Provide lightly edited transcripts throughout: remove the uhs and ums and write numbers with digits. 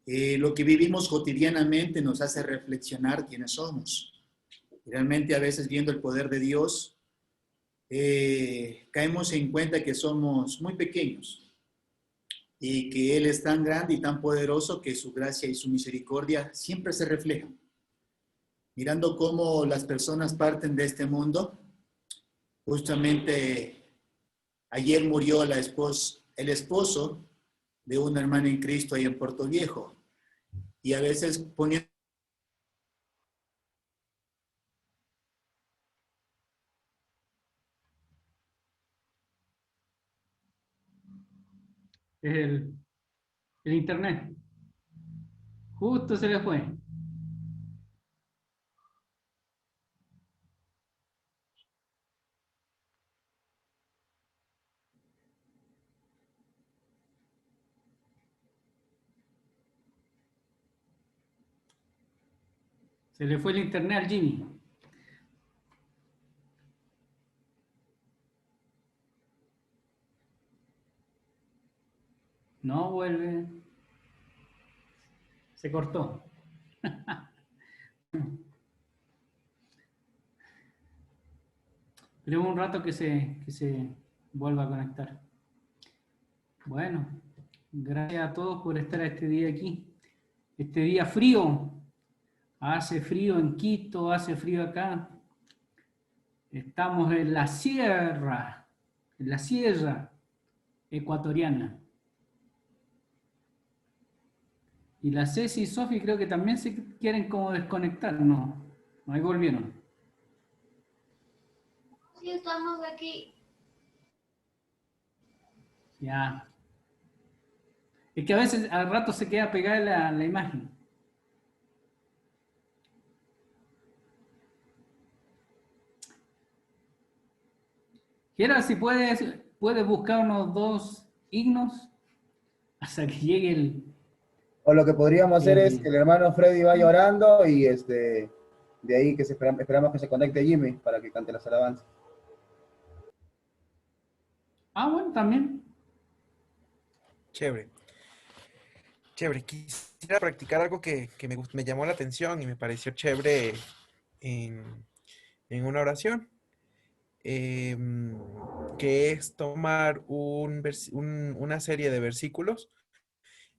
Lo que vivimos cotidianamente nos hace reflexionar quiénes somos. Realmente a veces viendo el poder de Dios, caemos en cuenta que somos muy pequeños y que Él es tan grande y tan poderoso que su gracia y su misericordia siempre se reflejan. Mirando cómo las personas parten de este mundo, justamente ayer murió el esposo de una hermana en Cristo ahí en Puerto Viejo. Y a veces poniendo Es el internet. Justo se le fue. Se le fue el internet al Jimmy. No vuelve. Se cortó. Esperemos un rato que se vuelva a conectar. Bueno, gracias a todos por estar este día aquí. Este día frío. Hace frío en Quito, hace frío acá. Estamos en la sierra ecuatoriana. Y la Ceci y Sofi creo que también se quieren como desconectar, ¿no? Ahí volvieron. Sí, estamos aquí. Ya. Es que a veces al rato se queda pegada la imagen. Gerard, si puedes buscar unos dos himnos hasta que llegue O lo que podríamos hacer es que el... el hermano Freddy vaya orando y de ahí que esperamos que se conecte Jimmy para que cante las alabanzas. Ah, bueno, también. Chévere. Chévere. Quisiera practicar algo que me llamó la atención y me pareció chévere en, en una oración, em, que es tomar una serie de versículos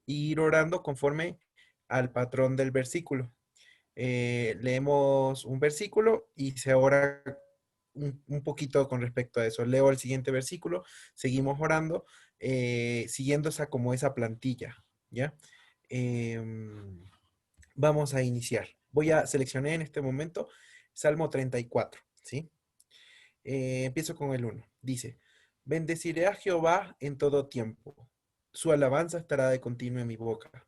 e ir orando conforme al patrón del versículo. Leemos un versículo y se ora un poquito con respecto a eso. Leo el siguiente versículo, seguimos orando, siguiendo esa plantilla, ¿ya? Em, Vamos a iniciar. Voy a seleccionar en este momento Salmo 34, ¿sí? Empiezo con el 1. Dice, bendeciré a Jehová en todo tiempo. Su alabanza estará de continuo en mi boca.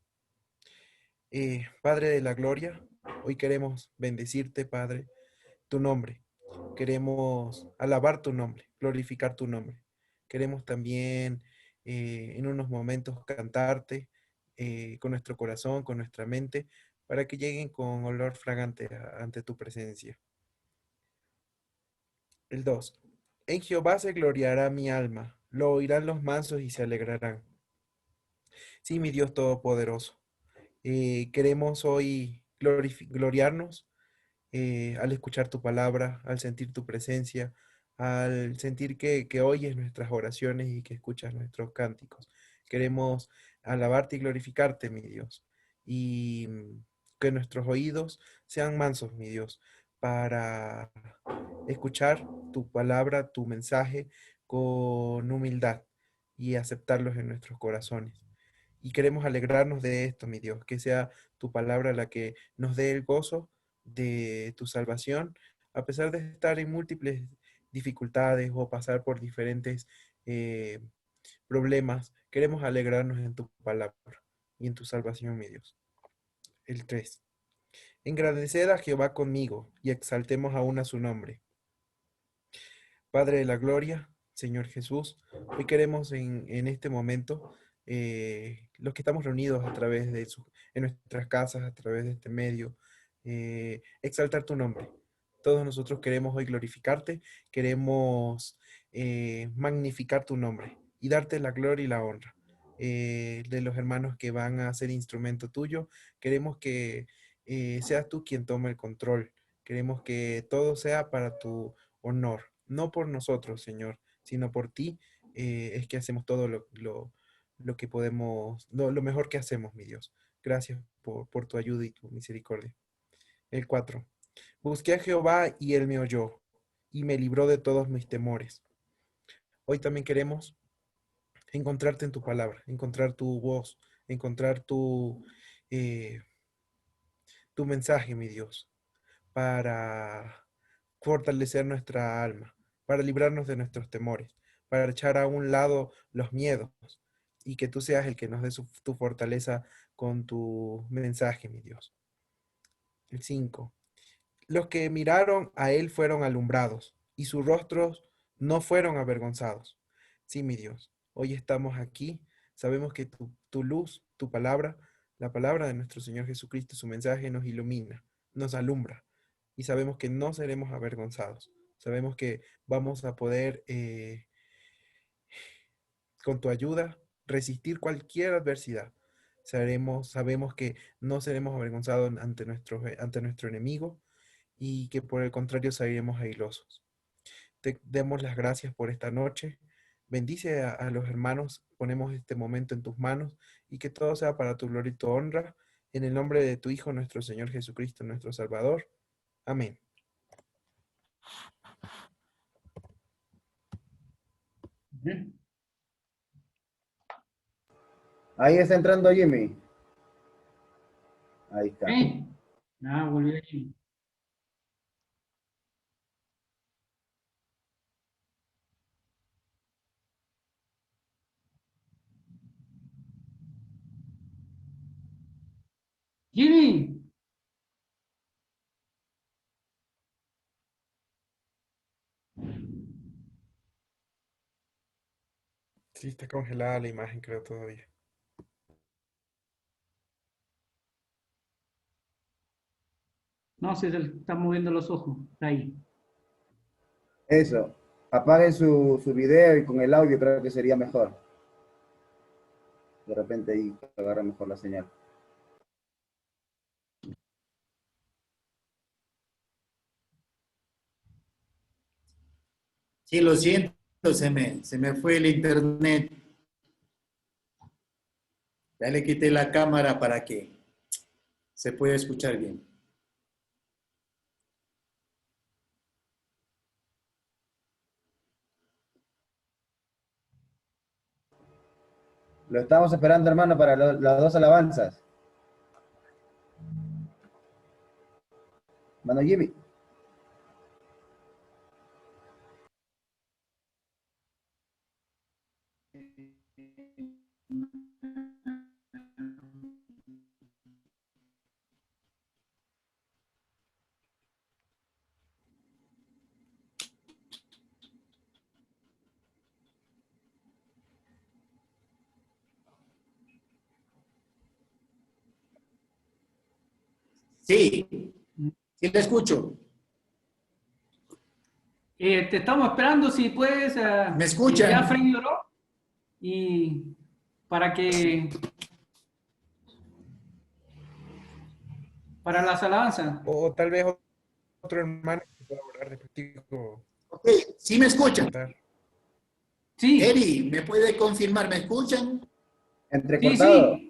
Padre de la gloria, hoy queremos bendecirte, Padre, tu nombre. Queremos alabar tu nombre, glorificar tu nombre. Queremos también en unos momentos cantarte con nuestro corazón, con nuestra mente, para que lleguen con olor fragante ante tu presencia. El 2. En Jehová se gloriará mi alma, lo oirán los mansos y se alegrarán. Sí, mi Dios Todopoderoso. Queremos hoy gloriarnos al escuchar tu palabra, al sentir tu presencia, al sentir que oyes nuestras oraciones y que escuchas nuestros cánticos. Queremos alabarte y glorificarte, mi Dios, y que nuestros oídos sean mansos, mi Dios, para escuchar tu palabra, tu mensaje con humildad y aceptarlos en nuestros corazones. Y queremos alegrarnos de esto, mi Dios, que sea tu palabra la que nos dé el gozo de tu salvación, a pesar de estar en múltiples dificultades o pasar por diferentes eh, problemas, queremos alegrarnos en tu palabra y en tu salvación, mi Dios. El 3. Engrandeced a Jehová conmigo y exaltemos aún a su nombre. Padre de la gloria, Señor Jesús, hoy queremos en este momento, los que estamos reunidos a través en nuestras casas, a través de este medio, exaltar tu nombre. Todos nosotros queremos hoy glorificarte, queremos magnificar tu nombre y darte la gloria y la honra. de los hermanos que van a ser instrumento tuyo. Queremos que seas tú quien tome el control. Queremos que todo sea para tu honor, no por nosotros, Señor, sino por ti. Es que hacemos todo lo que podemos, lo mejor que hacemos, mi Dios. Gracias por tu ayuda y tu misericordia. El 4. Busqué a Jehová y él me oyó y me libró de todos mis temores. Hoy también queremos encontrarte en tu palabra, encontrar tu voz, encontrar eh, tu mensaje, mi Dios, para fortalecer nuestra alma, para librarnos de nuestros temores, para echar a un lado los miedos y que tú seas el que nos dé tu fortaleza con tu mensaje, mi Dios. El 5. Los que miraron a él fueron alumbrados y sus rostros no fueron avergonzados. Sí, mi Dios, hoy estamos aquí. Sabemos que tu luz, tu palabra, la palabra de nuestro Señor Jesucristo, su mensaje nos ilumina, nos alumbra. Y sabemos que no seremos avergonzados. Sabemos que vamos a poder, con tu ayuda, resistir cualquier adversidad. Sabemos que no seremos avergonzados ante nuestro enemigo y que por el contrario saliremos airosos. Te demos las gracias por esta noche. Bendice a los hermanos, ponemos este momento en tus manos y que todo sea para tu gloria y tu honra. En el nombre de tu Hijo, nuestro Señor Jesucristo, nuestro Salvador. Amén. Ahí está entrando Jimmy. Ahí está. Volvió allí. Jimmy. Sí, está congelada la imagen, creo, todavía. No, se le están moviendo los ojos. Está ahí. Eso. Apaguen su video y con el audio creo que sería mejor. De repente ahí agarra mejor la señal. Sí, lo siento, se me fue el internet. Ya le quité la cámara para que se pueda escuchar bien. Lo estamos esperando, hermano, para las dos alabanzas. Mano Jimmy. Sí, sí le escucho. Te estamos esperando si puedes. ¿Me escuchan? Ya Freddy oró. Y para las alabanzas. O tal vez otro hermano que pueda orar respectivo. Ok, sí me escuchan. Sí. Eri, ¿me puede confirmar? ¿Me escuchan? Entrecortado. Sí.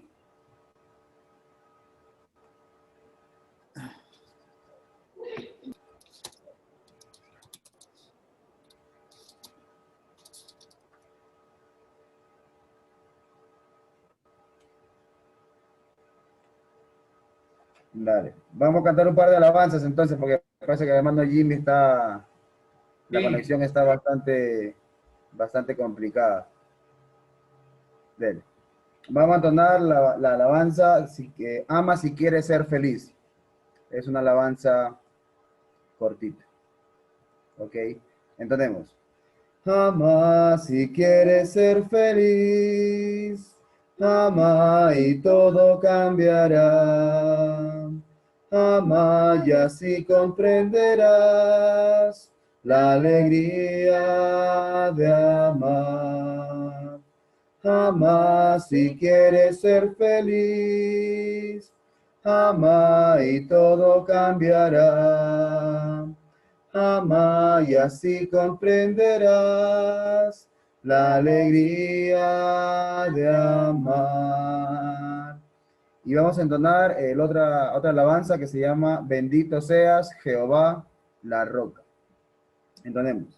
Dale. Vamos a cantar un par de alabanzas entonces, porque parece que hermano Jimmy está... La conexión está bastante complicada. Dale. Vamos a entonar la alabanza Ama si quieres ser feliz. Es una alabanza cortita. ¿Ok? Entendemos. Ama si quieres ser feliz. Ama y todo cambiará. Ama y así comprenderás la alegría de amar. Ama si quieres ser feliz. Ama y todo cambiará. Ama y así comprenderás la alegría de amar. Y vamos a entonar otra alabanza que se llama Bendito seas, Jehová, la roca. Entonemos.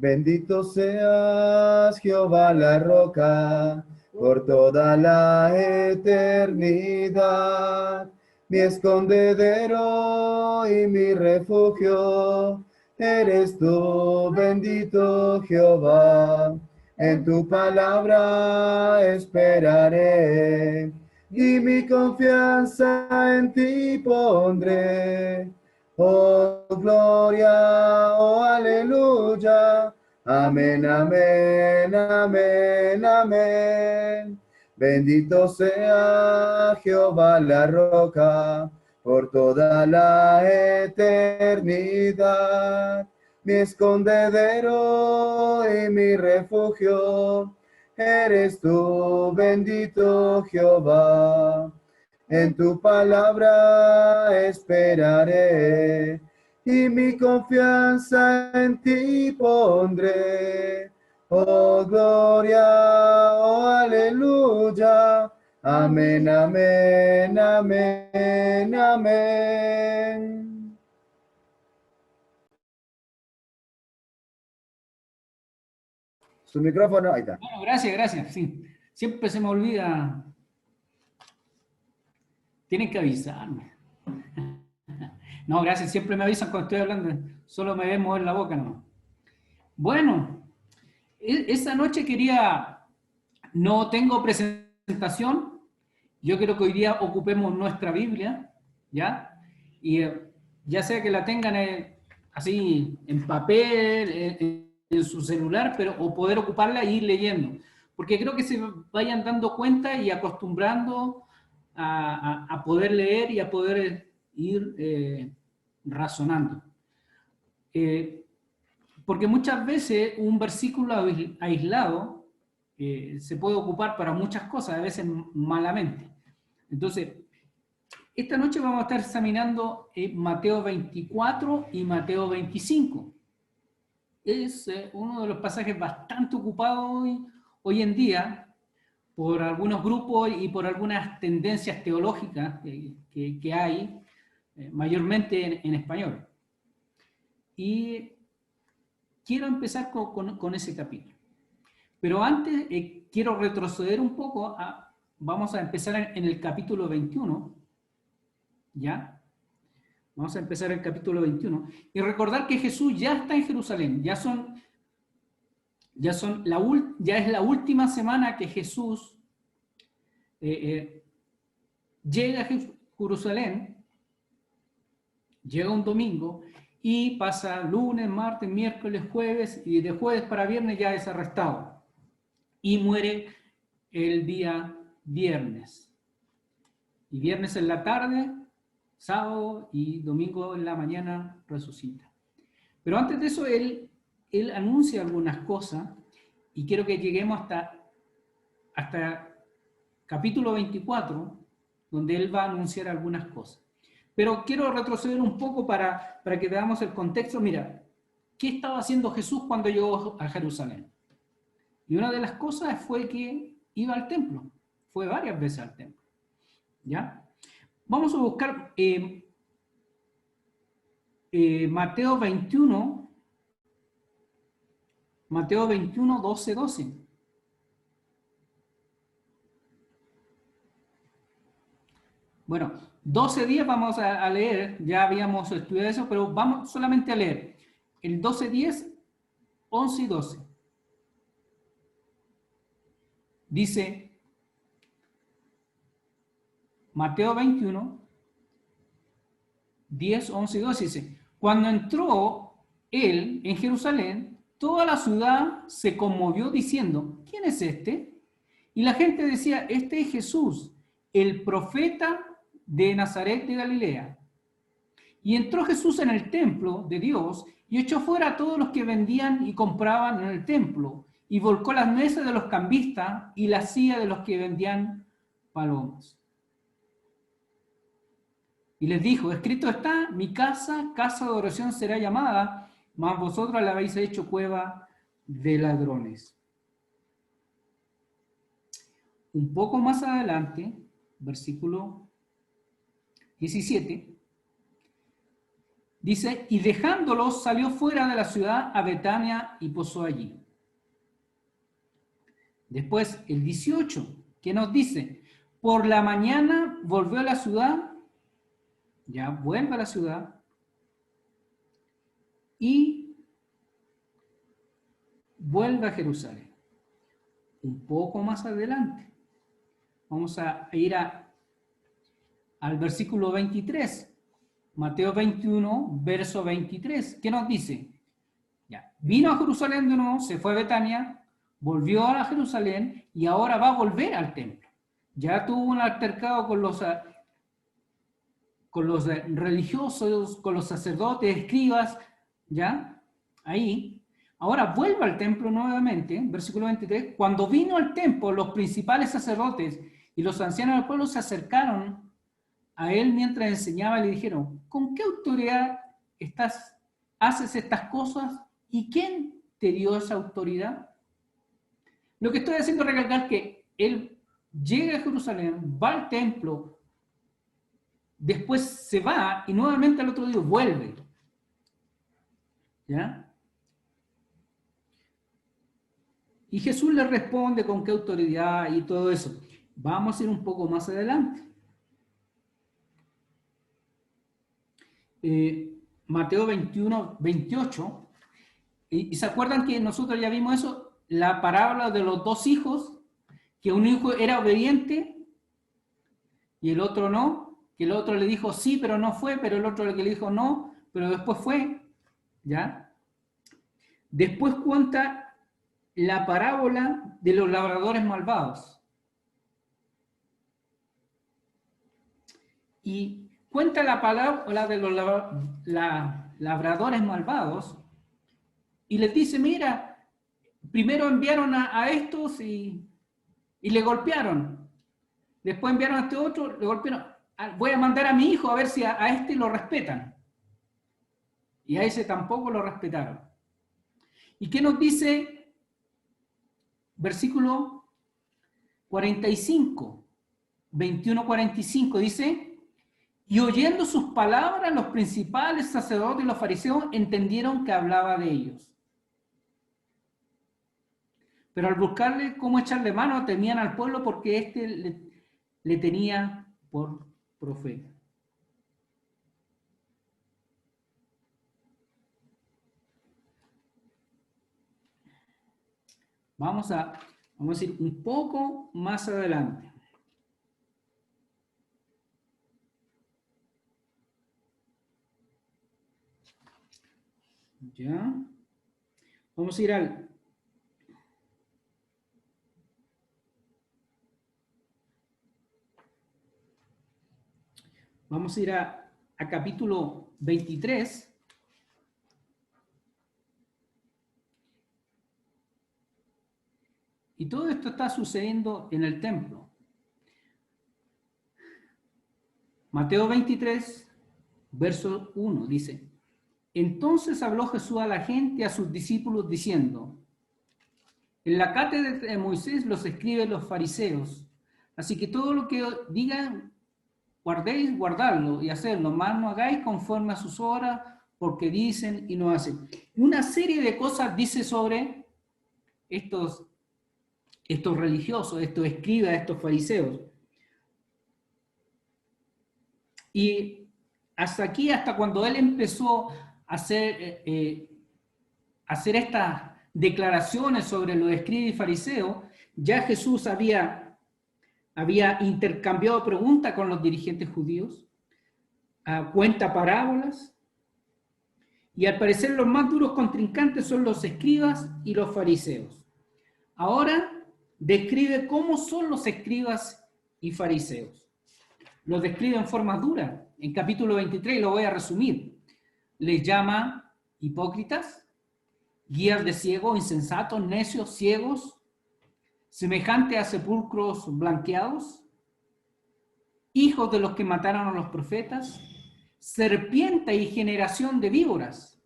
Bendito seas, Jehová, la roca, por toda la eternidad. Mi escondedero y mi refugio, eres tú, bendito Jehová. En tu palabra esperaré, y mi confianza en ti pondré. Oh, gloria, oh, aleluya. Amén, amén, amén, amén. Bendito sea Jehová la roca por toda la eternidad. Mi escondedero y mi refugio, eres tú, bendito Jehová. En tu palabra esperaré, y mi confianza en ti pondré. Oh, gloria, oh, aleluya. Amén, amén, amén, amén. Su micrófono, ahí está. Bueno, gracias. Sí. Siempre se me olvida. Tienen que avisarme. No, gracias. Siempre me avisan cuando estoy hablando. Solo me ven mover la boca nomás. Bueno, esa noche no tengo presentación. Yo creo que hoy día ocupemos nuestra Biblia, ¿ya? Y ya sea que la tengan así en papel, en su celular, o poder ocuparla e ir leyendo. Porque creo que se vayan dando cuenta y acostumbrando a poder leer y a poder ir razonando. Porque muchas veces un versículo aislado se puede ocupar para muchas cosas, a veces malamente. Entonces, esta noche vamos a estar examinando Mateo 24 y Mateo 25. Es uno de los pasajes bastante ocupados hoy en día por algunos grupos y por algunas tendencias teológicas que hay, mayormente en español. Y quiero empezar con ese capítulo. Pero antes quiero retroceder un poco, vamos a empezar en el capítulo 21, ¿ya? Vamos a empezar el capítulo 21 y recordar que Jesús ya está en Jerusalén, ya es la última semana que Jesús llega a Jerusalén, llega un domingo y pasa lunes, martes, miércoles, jueves, y de jueves para viernes ya es arrestado y muere el día viernes. Y viernes en la tarde, sábado y domingo en la mañana resucita. Pero antes de eso, él anuncia algunas cosas y quiero que lleguemos hasta capítulo 24, donde él va a anunciar algunas cosas. Pero quiero retroceder un poco para que veamos el contexto. Mira, ¿qué estaba haciendo Jesús cuando llegó a Jerusalén? Y una de las cosas fue que iba al templo. Fue varias veces al templo. ¿Ya? Vamos a buscar Mateo 21, 12. Bueno, 12 días vamos a leer, ya habíamos estudiado eso, pero vamos solamente a leer el 12, 10, 11 y 12. Dice Mateo 21, 10, 11 y 12, dice: cuando entró él en Jerusalén, toda la ciudad se conmovió diciendo: ¿quién es este? Y la gente decía: este es Jesús, el profeta de Nazaret de Galilea. Y entró Jesús en el templo de Dios y echó fuera a todos los que vendían y compraban en el templo y volcó las mesas de los cambistas y las sillas de los que vendían palomas. Y les dijo, escrito está, mi casa, casa de oración será llamada, mas vosotros la habéis hecho cueva de ladrones. Un poco más adelante, versículo 17, dice, y dejándolos salió fuera de la ciudad a Betania y posó allí. Después, el 18, que nos dice, por la mañana volvió a la ciudad, ya vuelve a la ciudad, y vuelve a Jerusalén. Un poco más adelante. Vamos a ir al versículo 23. Mateo 21, verso 23. ¿Qué nos dice? Ya, vino a Jerusalén de nuevo, se fue a Betania, volvió a Jerusalén y ahora va a volver al templo. Ya tuvo un altercado con los religiosos, con los sacerdotes, escribas, ¿ya? Ahí. Ahora vuelve al templo nuevamente, versículo 23. Cuando vino al templo, los principales sacerdotes y los ancianos del pueblo se acercaron a él mientras enseñaba y le dijeron, ¿con qué autoridad haces estas cosas? ¿Y quién te dio esa autoridad? Lo que estoy haciendo es recalcar que él llega a Jerusalén, va al templo, después se va y nuevamente al otro día vuelve. ¿Ya? Y Jesús le responde con qué autoridad y todo eso. Vamos a ir un poco más adelante. Mateo 21, 28. ¿Y se acuerdan que nosotros ya vimos eso? La parábola de los dos hijos, que un hijo era obediente y el otro no, que el otro le dijo sí, pero no fue, pero el otro le dijo no, pero después fue, ¿ya? Después cuenta la parábola de los labradores malvados. Y cuenta la parábola de los labradores malvados y les dice, mira, primero enviaron a estos y le golpearon. Después enviaron a este otro, le golpearon. Voy a mandar a mi hijo a ver si a este lo respetan. Y a ese tampoco lo respetaron. ¿Y qué nos dice? Versículo 45, 21-45, dice, y oyendo sus palabras, los principales sacerdotes y los fariseos entendieron que hablaba de ellos. Pero al buscarle cómo echarle mano, temían al pueblo porque éste le tenía por profeta. Vamos a ir un poco más adelante. ¿Ya? Vamos a ir al... Vamos a ir a capítulo 23. Y todo esto está sucediendo en el templo. Mateo 23, verso 1, dice, entonces habló Jesús a la gente, a sus discípulos, diciendo, en la cátedra de Moisés los escriben los fariseos, así que todo lo que digan, guardadlo y hacerlo, más no hagáis conforme a sus obras, porque dicen y no hacen. Una serie de cosas dice sobre estos religiosos, estos escribas, estos fariseos. Y hasta aquí, hasta cuando él empezó a hacer estas declaraciones sobre los escribas y fariseos, ya Jesús había intercambiado preguntas con los dirigentes judíos, cuenta parábolas, y al parecer los más duros contrincantes son los escribas y los fariseos. Ahora describe cómo son los escribas y fariseos. Los describe en forma dura. En capítulo 23, lo voy a resumir. Les llama hipócritas, guías de ciegos, insensatos, necios, ciegos, semejante a sepulcros blanqueados, hijos de los que mataron a los profetas, serpiente y generación de víboras.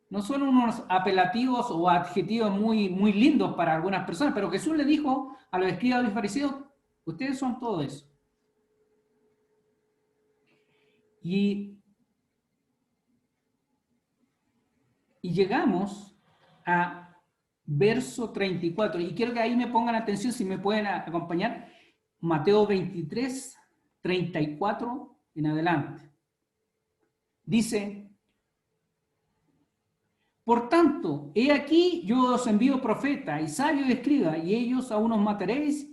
No son unos apelativos o adjetivos muy lindos para algunas personas, pero Jesús le dijo a los escribas y los fariseos, ustedes son todo eso. Y llegamos a verso 34, y quiero que ahí me pongan atención, si me pueden acompañar, Mateo 23, 34 en adelante. Dice, por tanto, he aquí yo os envío profeta y sabio y escriba, y ellos a unos mataréis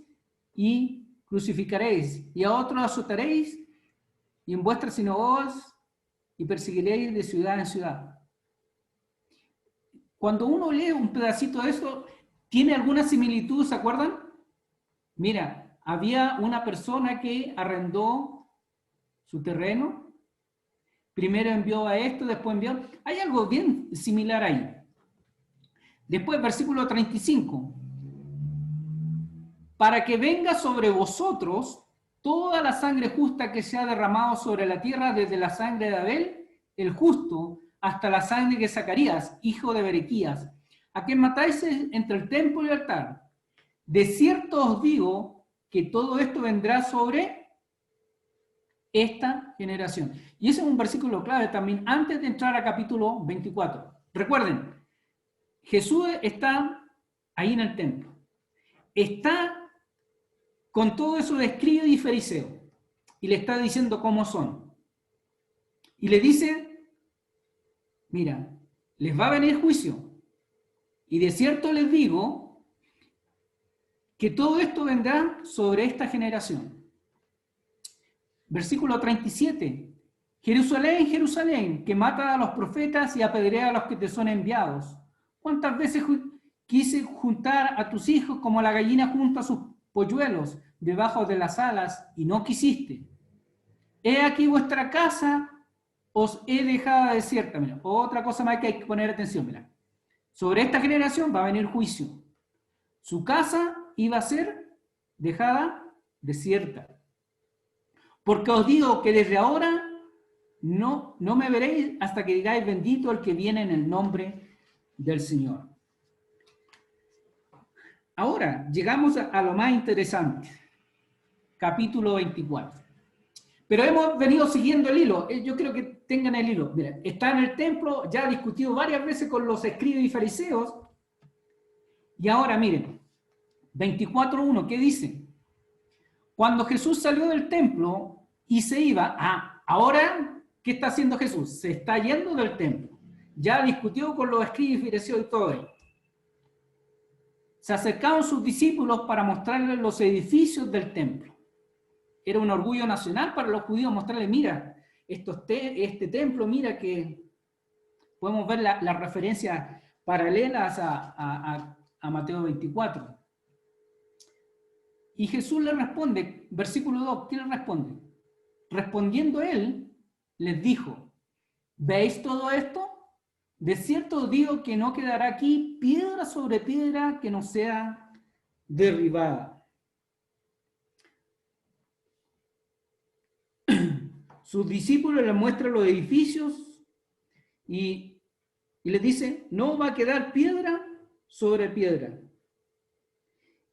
y crucificaréis, y a otros azotaréis, y en vuestras sinagogas, y perseguiréis de ciudad en ciudad. Cuando uno lee un pedacito de esto, ¿tiene alguna similitud? ¿Se acuerdan? Mira, había una persona que arrendó su terreno, primero envió a esto, después envió. Hay algo bien similar ahí. Después, versículo 35. Para que venga sobre vosotros toda la sangre justa que se ha derramado sobre la tierra, desde la sangre de Abel, el justo, hasta la sangre de Zacarías, hijo de Berequías, a quien matáis entre el templo y el altar. De cierto os digo que todo esto vendrá sobre esta generación. Y ese es un versículo clave también antes de entrar a capítulo 24. Recuerden, Jesús está ahí en el templo. Está con todo eso de escribas y fariseos. Y le está diciendo cómo son. Y le dice, mira, les va a venir juicio. Y de cierto les digo que todo esto vendrá sobre esta generación. Versículo 37. Jerusalén, Jerusalén, que mata a los profetas y apedrea a los que te son enviados. ¿Cuántas veces quise juntar a tus hijos como la gallina junta sus polluelos debajo de las alas y no quisiste? He aquí vuestra casa os he dejado desierta. Mira, otra cosa más que hay que poner atención. Mira. Sobre esta generación va a venir juicio. Su casa iba a ser dejada desierta. Porque os digo que desde ahora no me veréis hasta que digáis bendito el que viene en el nombre del Señor. Ahora, llegamos a lo más interesante. Capítulo 24. Pero hemos venido siguiendo el hilo. Yo creo que tengan el hilo. Mira, está en el templo, ya ha discutido varias veces con los escribas y fariseos. Y ahora, miren, 24:1, ¿qué dice? Cuando Jesús salió del templo y se iba, ahora, ¿qué está haciendo Jesús? Se está yendo del templo. Ya discutió con los escribas y fariseos y todo ello. Se acercaron sus discípulos para mostrarles los edificios del templo. Era un orgullo nacional para los judíos mostrarles, mira, este templo, mira que podemos ver las referencias paralelas a Mateo 24. Y Jesús le responde, versículo 2, ¿qué le responde? Respondiendo él, les dijo, ¿veis todo esto? De cierto os digo que no quedará aquí piedra sobre piedra que no sea derribada. Sus discípulos les muestran los edificios y les dice, no va a quedar piedra sobre piedra.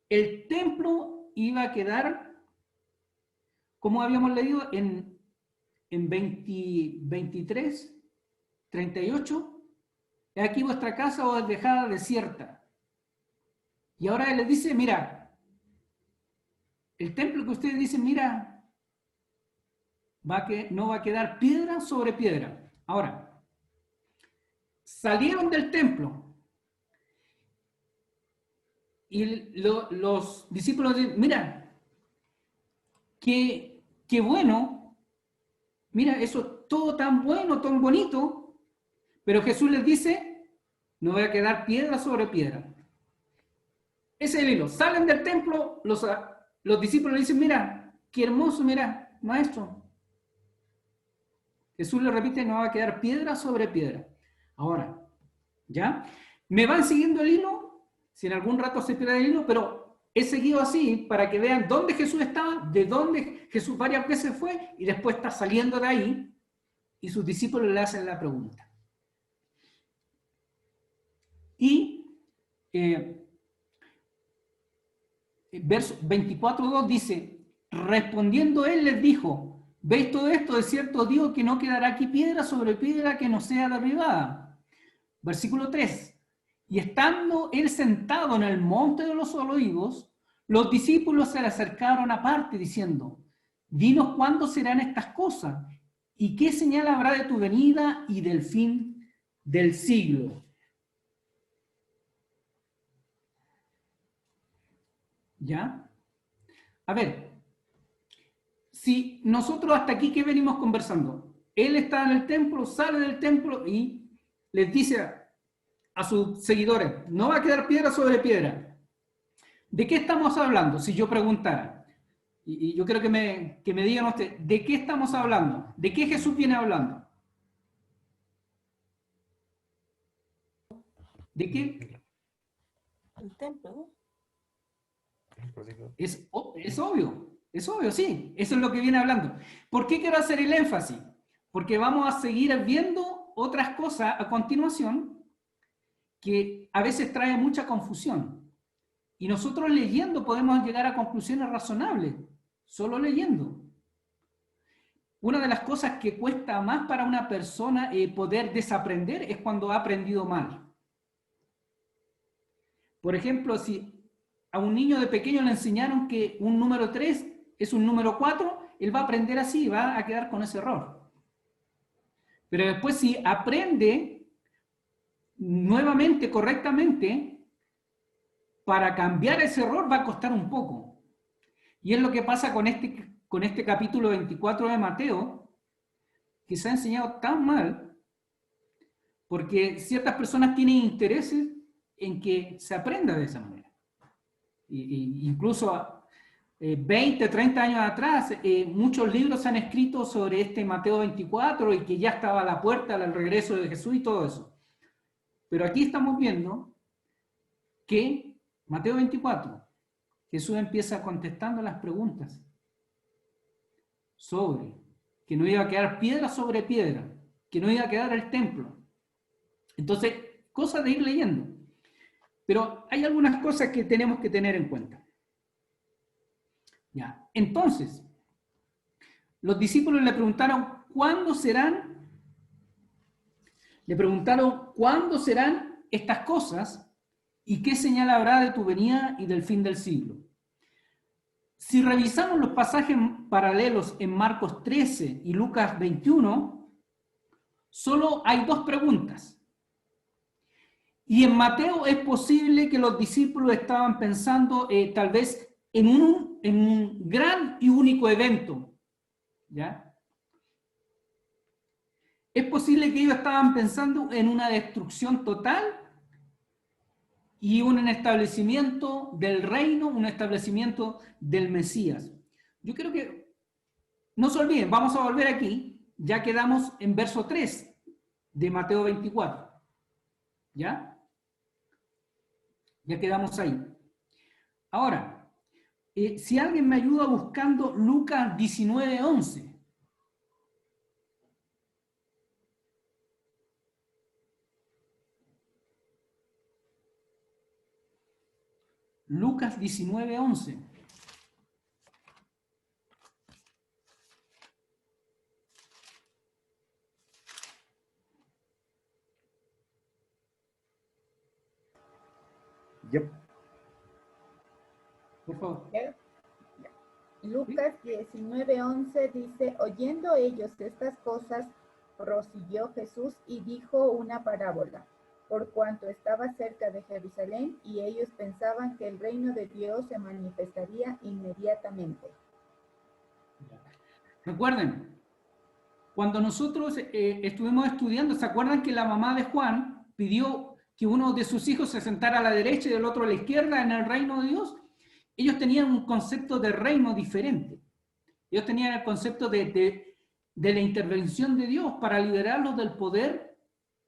El templo iba a quedar, como habíamos leído en 23, 38, aquí vuestra casa os dejada desierta. Y ahora él les dice, mira, el templo que ustedes dicen, mira, no va a quedar piedra sobre piedra. Ahora, salieron del templo y los discípulos dicen, mira, qué bueno, mira, eso todo tan bueno, tan bonito, pero Jesús les dice, no va a quedar piedra sobre piedra. Ese es el hilo. Salen del templo, los discípulos le dicen, mira, qué hermoso, mira, maestro. Jesús le repite, no va a quedar piedra sobre piedra. Ahora, ¿ya? ¿Me van siguiendo el hilo? Si en algún rato se pierde el hilo, pero he seguido así para que vean dónde Jesús estaba, de dónde Jesús varias veces fue, y después está saliendo de ahí, y sus discípulos le hacen la pregunta. Y verso 24:2 dice, respondiendo él les dijo, ¿veis todo esto? De cierto os digo que no quedará aquí piedra sobre piedra que no sea derribada. Versículo 3. Y estando él sentado en el monte de los olivos, los discípulos se le acercaron aparte diciendo, dinos cuándo serán estas cosas y qué señal habrá de tu venida y del fin del siglo. ¿Ya? A ver, si nosotros hasta aquí, ¿qué venimos conversando? Él está en el templo, sale del templo y les dice a sus seguidores, no va a quedar piedra sobre piedra. ¿De qué estamos hablando? Si yo preguntara, y yo creo que me digan ustedes, ¿de qué estamos hablando? ¿De qué Jesús viene hablando? ¿De qué? El templo, ¿no? Es obvio, sí, eso es lo que viene hablando. ¿Por qué quiero hacer el énfasis? Porque vamos a seguir viendo otras cosas a continuación que a veces trae mucha confusión. Y nosotros leyendo podemos llegar a conclusiones razonables, solo leyendo. Una de las cosas que cuesta más para una persona poder desaprender es cuando ha aprendido mal. Por ejemplo, si a un niño de pequeño le enseñaron que un número 3 es un número 4, él va a aprender así, va a quedar con ese error. Pero después si aprende nuevamente, correctamente, para cambiar ese error va a costar un poco. Y es lo que pasa con este capítulo 24 de Mateo, que se ha enseñado tan mal, porque ciertas personas tienen intereses en que se aprenda de esa manera. Incluso 20, 30 años atrás, muchos libros se han escrito sobre este Mateo 24 y que ya estaba a la puerta del regreso de Jesús y todo eso. Pero aquí estamos viendo que Mateo 24, Jesús empieza contestando las preguntas sobre que no iba a quedar piedra sobre piedra, que no iba a quedar el templo. Entonces, cosas de ir leyendo. Pero hay algunas cosas que tenemos que tener en cuenta. Ya. Entonces, los discípulos le preguntaron, ¿cuándo serán estas cosas y qué señal habrá de tu venida y del fin del siglo? Si revisamos los pasajes paralelos en Marcos 13 y Lucas 21, solo hay dos preguntas. Y en Mateo es posible que los discípulos estaban pensando tal vez en un gran y único evento. ¿Ya? Es posible que ellos estaban pensando en una destrucción total y un establecimiento del reino, un establecimiento del Mesías. Yo creo que, no se olviden, vamos a volver aquí, ya quedamos en verso 3 de Mateo 24. ¿Ya? Ya quedamos ahí. Ahora, si alguien me ayuda buscando Lucas 19:11. Lucas 19:11. Yep. Por favor. Lucas 19:11 dice, oyendo ellos estas cosas, prosiguió Jesús y dijo una parábola, por cuanto estaba cerca de Jerusalén y ellos pensaban que el reino de Dios se manifestaría inmediatamente. Recuerden, cuando nosotros estuvimos estudiando, ¿se acuerdan que la mamá de Juan pidió que uno de sus hijos se sentara a la derecha y el otro a la izquierda en el reino de Dios? Ellos tenían un concepto de reino diferente. Ellos tenían el concepto de la intervención de Dios para liberarlos del poder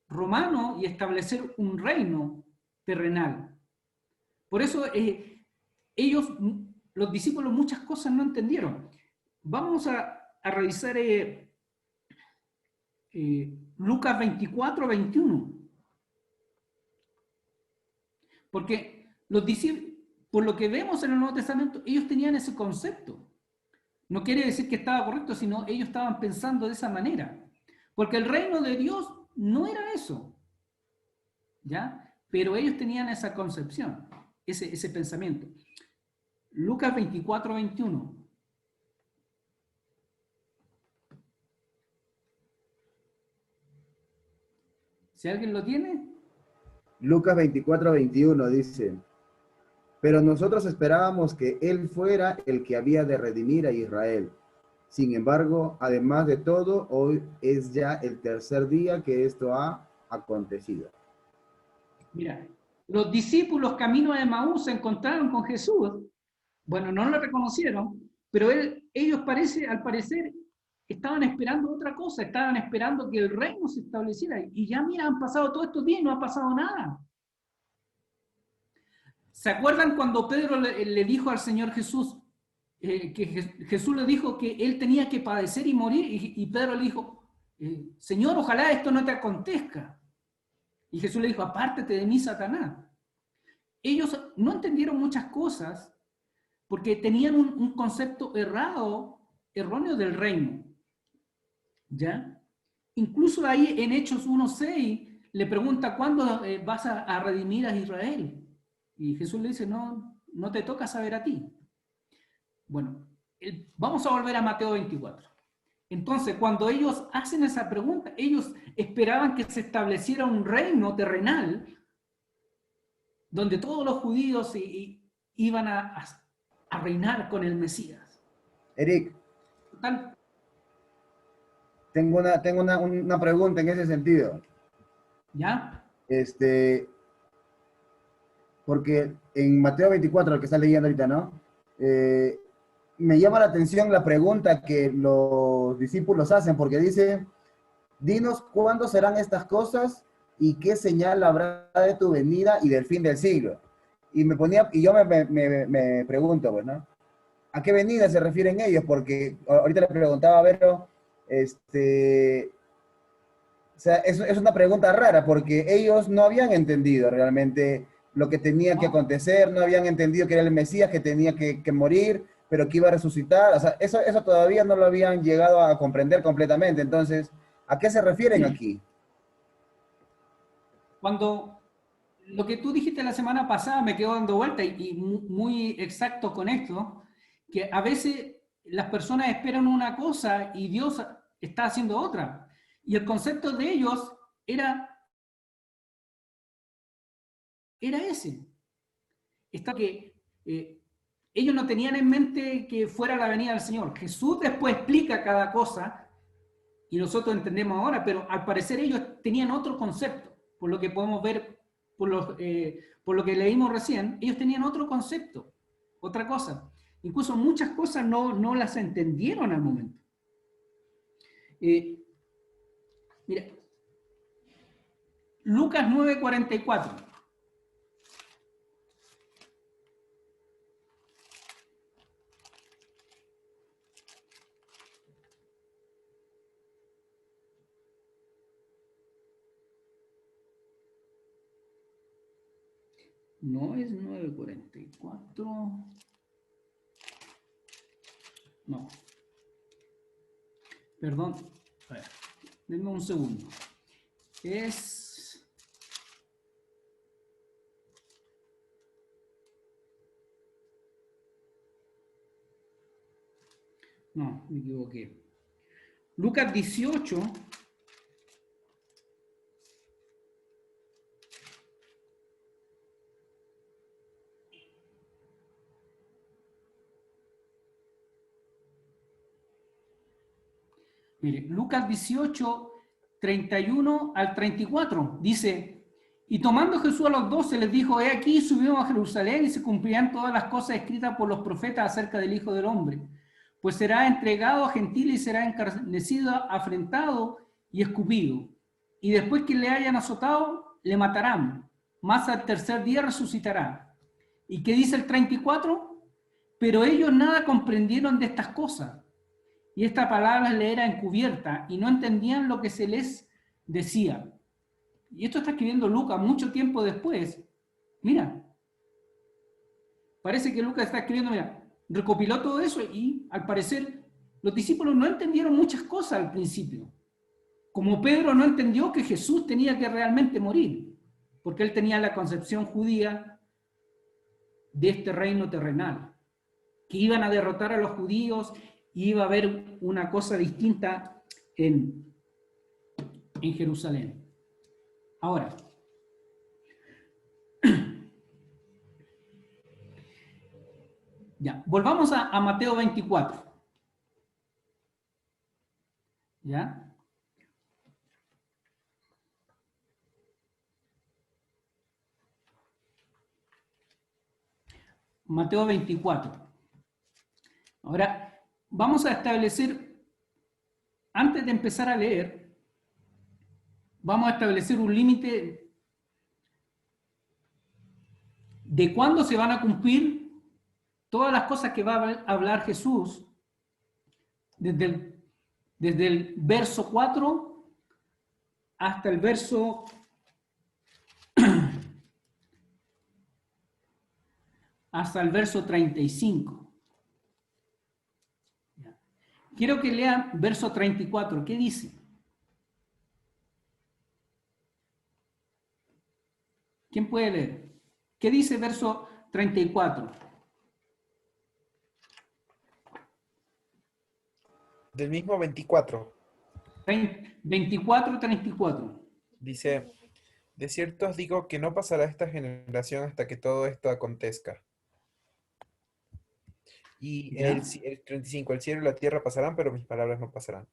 romano y establecer un reino terrenal. Por eso ellos, los discípulos, muchas cosas no entendieron. Vamos a revisar Lucas 24, 21. Porque los discípulos, por lo que vemos en el Nuevo Testamento, ellos tenían ese concepto. No quiere decir que estaba correcto, sino ellos estaban pensando de esa manera. Porque el reino de Dios no era eso, ¿ya? Pero ellos tenían esa concepción, ese pensamiento. Lucas 24, 21. Si alguien lo tiene. Lucas 24, 21 dice, pero nosotros esperábamos que Él fuera el que había de redimir a Israel. Sin embargo, además de todo, hoy es ya el tercer día que esto ha acontecido. Mira, los discípulos camino a Emaús se encontraron con Jesús. Bueno, no lo reconocieron, pero ellos al parecer estaban esperando otra cosa, estaban esperando que el reino se estableciera. Y ya mira, han pasado todos estos días y no ha pasado nada. ¿Se acuerdan cuando Pedro le dijo al Señor Jesús, que Jesús le dijo que él tenía que padecer y morir? Y Pedro le dijo, Señor, ojalá esto no te acontezca. Y Jesús le dijo, apártate de mí, Satanás. Ellos no entendieron muchas cosas porque tenían un concepto erróneo del reino. ¿Ya? Incluso ahí en Hechos 1:6 le pregunta, ¿cuándo vas a redimir a Israel? Y Jesús le dice, no te toca saber a ti. Bueno, vamos a volver a Mateo 24. Entonces, cuando ellos hacen esa pregunta, ellos esperaban que se estableciera un reino terrenal donde todos los judíos iban a reinar con el Mesías. Eric, Total. tengo una pregunta en ese sentido. ¿Ya? Porque en Mateo 24, el que estás leyendo ahorita, ¿no? Me llama la atención la pregunta que los discípulos hacen, porque dice, dinos cuándo serán estas cosas y qué señal habrá de tu venida y del fin del siglo. Y yo me pregunto, pues, ¿no? ¿A qué venida se refieren ellos? Porque ahorita le preguntaba a Vero, o sea, es una pregunta rara, porque ellos no habían entendido realmente lo que tenía que acontecer, no habían entendido que era el Mesías, que tenía que morir, pero que iba a resucitar. O sea, eso todavía no lo habían llegado a comprender completamente. Entonces, ¿a qué se refieren aquí? Cuando lo que tú dijiste la semana pasada me quedó dando vuelta y muy exacto con esto, que a veces las personas esperan una cosa y Dios está haciendo otra. Y el concepto de ellos era ese. Ellos no tenían en mente que fuera la venida del Señor. Jesús después explica cada cosa y nosotros entendemos ahora, pero al parecer ellos tenían otro concepto, por lo que podemos ver, por lo que leímos recién, ellos tenían otro concepto, otra cosa. Incluso muchas cosas no las entendieron al momento. Mira, Lucas 9:44. No es 9:44. No. Perdón. A ver, denme un segundo. No, me equivoqué. Lucas 18. Mire, Lucas 18, 31 al 34, dice, y tomando Jesús a los 12, les dijo, he aquí subimos a Jerusalén y se cumplirán todas las cosas escritas por los profetas acerca del Hijo del Hombre, pues será entregado a gentiles y será encarnecido, afrentado y escupido, y después que le hayan azotado, le matarán, más al tercer día resucitará. ¿Y qué dice el 34? Pero ellos nada comprendieron de estas cosas, y esta palabra le era encubierta, y no entendían lo que se les decía. Y esto está escribiendo Lucas mucho tiempo después. Mira, parece que Lucas está escribiendo, mira, recopiló todo eso y al parecer los discípulos no entendieron muchas cosas al principio. Como Pedro no entendió que Jesús tenía que realmente morir, porque él tenía la concepción judía de este reino terrenal, que iban a derrotar a los judíos y iba a haber una cosa distinta en Jerusalén. Ahora, ya, volvamos a Mateo 24. ¿Ya? Mateo 24. Ahora, vamos a establecer, antes de empezar a leer, vamos a establecer un límite de cuándo se van a cumplir todas las cosas que va a hablar Jesús desde el verso 4 hasta el verso hasta el verso 35. Quiero que lean verso 34. ¿Qué dice? ¿Quién puede leer? ¿Qué dice verso 34? Del mismo 24. 24-34. Dice, de cierto os digo que no pasará esta generación hasta que todo esto acontezca. Y ¿Ya? el 35, el cielo y la tierra pasarán, pero mis palabras no pasarán.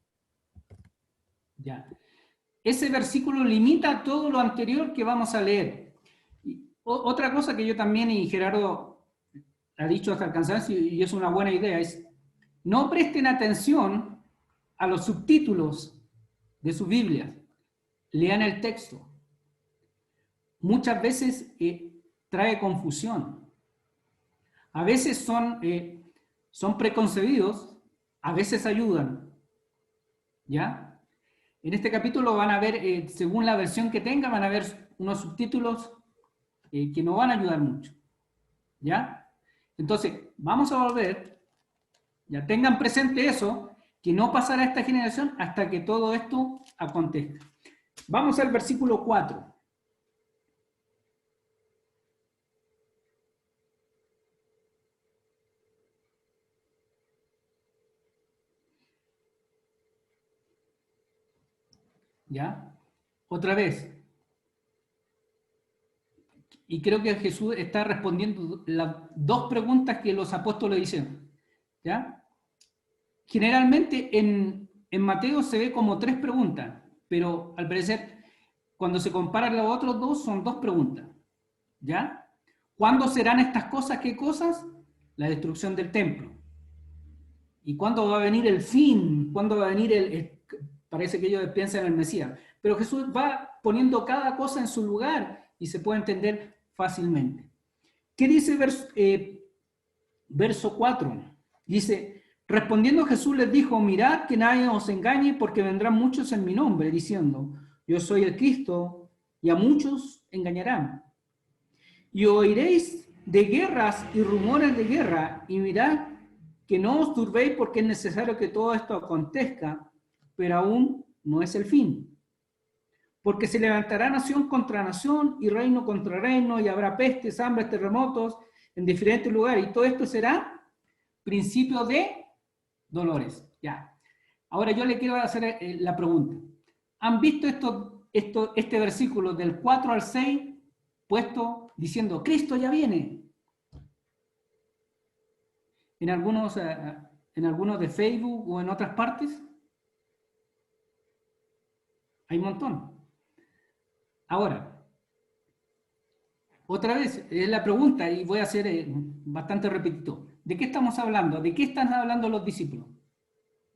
Ya. Ese versículo limita todo lo anterior que vamos a leer. Otra cosa que yo también, y Gerardo ha dicho hasta el cansancio, y es una buena idea, es no presten atención a los subtítulos de sus Biblias. Lean el texto. Muchas veces trae confusión. A veces son preconcebidos, a veces ayudan. ¿Ya? En este capítulo van a ver, según la versión que tenga, van a ver unos subtítulos que no van a ayudar mucho. ¿Ya? Entonces, vamos a volver, ya tengan presente eso, que no pasará esta generación hasta que todo esto acontezca. Vamos al versículo 4. ¿Ya? Otra vez. Y creo que Jesús está respondiendo las dos preguntas que los apóstoles hicieron. ¿Ya? Generalmente en Mateo se ve como 3 preguntas, pero al parecer cuando se comparan los otros dos son 2 preguntas. ¿Ya? ¿Cuándo serán estas cosas? ¿Qué cosas? La destrucción del templo. ¿Y cuándo va a venir el fin? ¿Cuándo va a venir parece que ellos piensan en el Mesías? Pero Jesús va poniendo cada cosa en su lugar y se puede entender fácilmente. ¿Qué dice verso 4? Dice, respondiendo Jesús les dijo, mirad que nadie os engañe porque vendrán muchos en mi nombre, diciendo, yo soy el Cristo, y a muchos engañarán. Y oiréis de guerras y rumores de guerra, y mirad que no os turbéis porque es necesario que todo esto acontezca, pero aún no es el fin. Porque se levantará nación contra nación y reino contra reino, y habrá pestes, hambres, terremotos en diferentes lugares, y todo esto será principio de dolores. Ya. Ahora yo le quiero hacer la pregunta. ¿Han visto este versículo del 4 al 6 puesto diciendo, Cristo ya viene? En algunos de Facebook o en otras partes. Hay un montón. Ahora, otra vez, es la pregunta, y voy a ser bastante repetitivo. ¿De qué estamos hablando? ¿De qué están hablando los discípulos?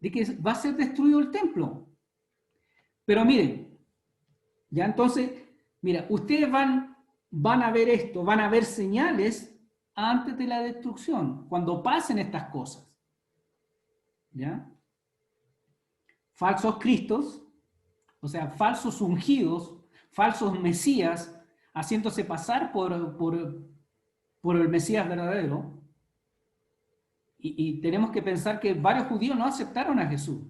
De que va a ser destruido el templo. Pero miren, ya entonces, mira, ustedes van van a ver esto, van a ver señales antes de la destrucción, cuando pasen estas cosas. ¿Ya? Falsos cristos, o sea, falsos ungidos, falsos mesías, haciéndose pasar por el Mesías verdadero. Y tenemos que pensar que varios judíos no aceptaron a Jesús.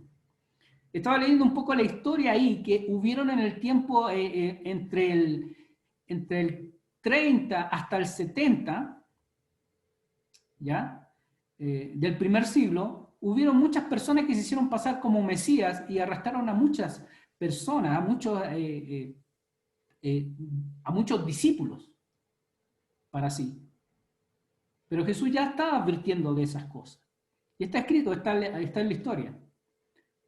Estaba leyendo un poco la historia ahí, que hubieron en el tiempo entre el 30 hasta el 70, ¿ya? Del primer siglo, hubieron muchas personas que se hicieron pasar como Mesías y arrastraron a muchas personas, a muchos discípulos para sí. Pero Jesús ya estaba advirtiendo de esas cosas. Y está escrito, está en la historia.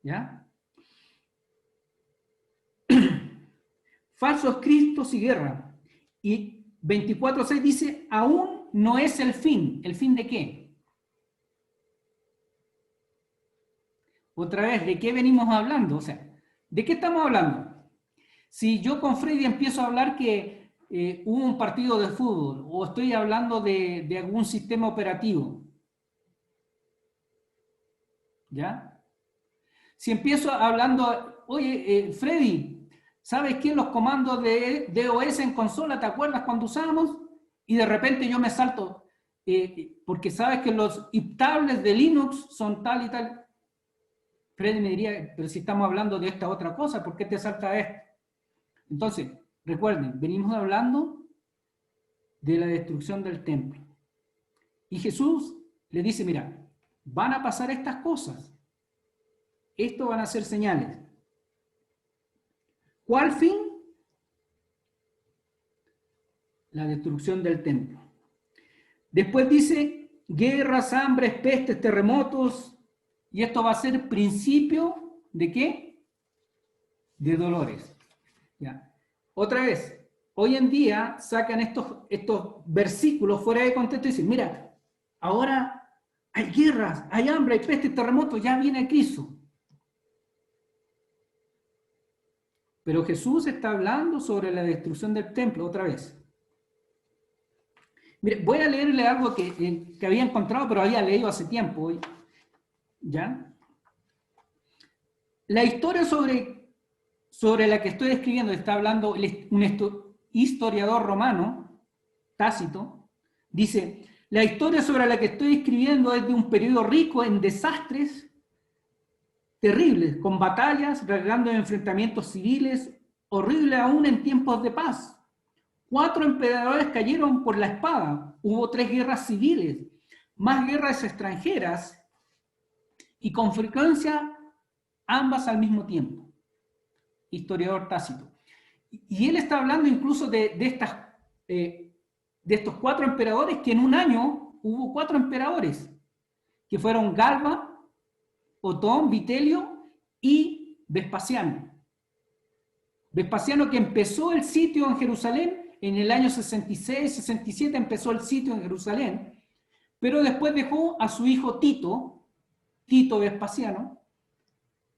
¿Ya? Falsos cristos y guerra. Y 24:6 dice, aún no es el fin. ¿El fin de qué? Otra vez, ¿de qué venimos hablando? O sea, ¿de qué estamos hablando? Si yo con Freddy empiezo a hablar que hubo un partido de fútbol, o estoy hablando de algún sistema operativo, ¿ya? Si empiezo hablando, oye, Freddy, ¿sabes qué? Los comandos de DOS en consola, ¿te acuerdas cuando usábamos? Y de repente yo me salto, porque sabes que los tablets de Linux son tal y tal. Freddy me diría, pero si estamos hablando de esta otra cosa, ¿por qué te salta esto? Entonces, recuerden, venimos hablando de la destrucción del templo. Y Jesús le dice, mira, van a pasar estas cosas. Esto van a ser señales. ¿Cuál fin? La destrucción del templo. Después dice, guerras, hambres, pestes, terremotos, y esto va a ser principio ¿de qué? De dolores. ¿Ya? Otra vez, hoy en día sacan estos versículos fuera de contexto y dicen, mira, ahora hay guerras, hay hambre, hay pestes, terremotos, ya viene Cristo. Pero Jesús está hablando sobre la destrucción del templo otra vez. Mire, voy a leerle algo que había encontrado, pero había leído hace tiempo. ¿Ya? La historia sobre la que estoy escribiendo, está hablando un historiador romano, Tácito, dice, la historia sobre la que estoy escribiendo es de un periodo rico en desastres terribles, con batallas, regando enfrentamientos civiles, horrible aún en tiempos de paz. 4 emperadores cayeron por la espada, hubo 3 guerras civiles, más guerras extranjeras, y con frecuencia ambas al mismo tiempo. Historiador Tácito. Y él está hablando incluso de estos 4 emperadores, que en un año hubo 4 emperadores, que fueron Galba, Otón, Vitelio y Vespasiano. Vespasiano, que empezó el sitio en Jerusalén en el año 66, 67 empezó el sitio en Jerusalén, pero después dejó a su hijo Tito Vespasiano,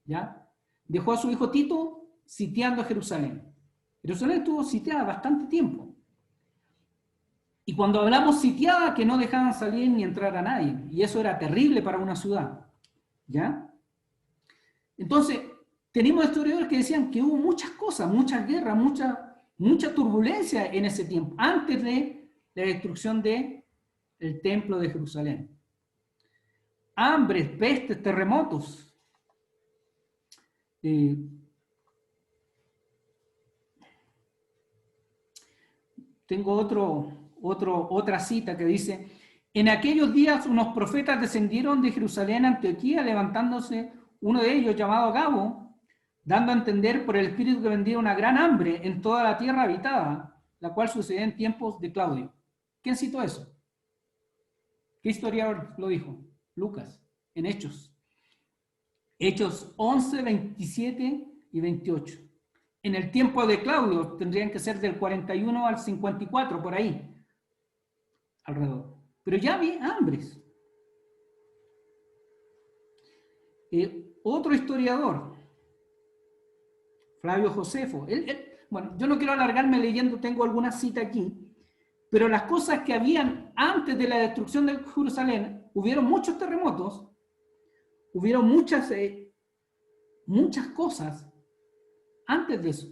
¿ya? Dejó a su hijo Tito sitiando Jerusalén. Jerusalén estuvo sitiada bastante tiempo. Y cuando hablamos sitiada, que no dejaban salir ni entrar a nadie. Y eso era terrible para una ciudad. ¿Ya? Entonces, tenemos historiadores que decían que hubo muchas cosas, muchas guerras, mucha turbulencia en ese tiempo, antes de la destrucción del templo de Jerusalén. Hambres, pestes, terremotos. Tengo otra cita que dice, en aquellos días unos profetas descendieron de Jerusalén a Antioquía, levantándose uno de ellos llamado Agabo, dando a entender por el Espíritu que vendría una gran hambre en toda la tierra habitada, la cual sucedía en tiempos de Claudio. ¿Quién citó eso? ¿Qué historiador lo dijo? Lucas, en Hechos. Hechos 11, 27 y 28. En el tiempo de Claudio tendrían que ser del 41 al 54, por ahí, alrededor. Pero ya había hambres. Otro historiador, Flavio Josefo, bueno, yo no quiero alargarme leyendo, tengo alguna cita aquí, pero las cosas que habían antes de la destrucción de Jerusalén, hubieron muchos terremotos, hubieron muchas cosas antes de eso.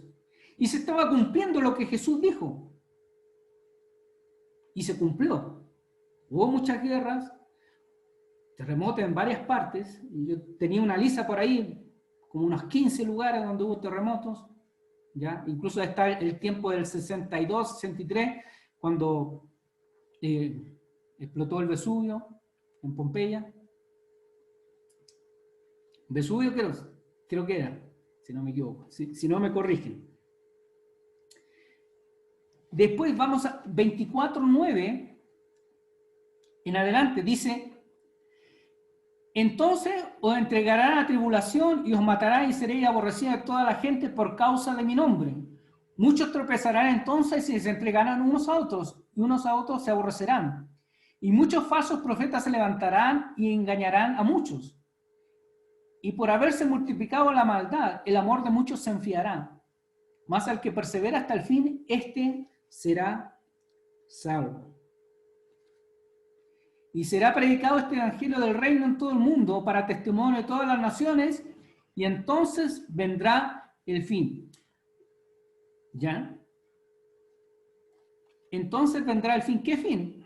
Y se estaba cumpliendo lo que Jesús dijo. Y se cumplió. Hubo muchas guerras, terremotos en varias partes. Y yo tenía una lista por ahí, como unos 15 lugares donde hubo terremotos. ¿Ya? Incluso está el tiempo del 62, 63, cuando explotó el Vesubio en Pompeya. Vesubio creo que era, si no me equivoco, si no me corrigen. Después vamos a 24:9 en adelante, dice: entonces os entregarán a tribulación y os matarán y seréis aborrecidos de toda la gente por causa de mi nombre. Muchos tropezarán entonces y se entregarán unos a otros, y unos a otros se aborrecerán. Y muchos falsos profetas se levantarán y engañarán a muchos. Y por haberse multiplicado la maldad, el amor de muchos se enfriará. Mas al que persevera hasta el fin, éste será salvo. Y será predicado este evangelio del reino en todo el mundo para testimonio de todas las naciones, y entonces vendrá el fin. ¿Ya? Entonces vendrá el fin. ¿Qué fin?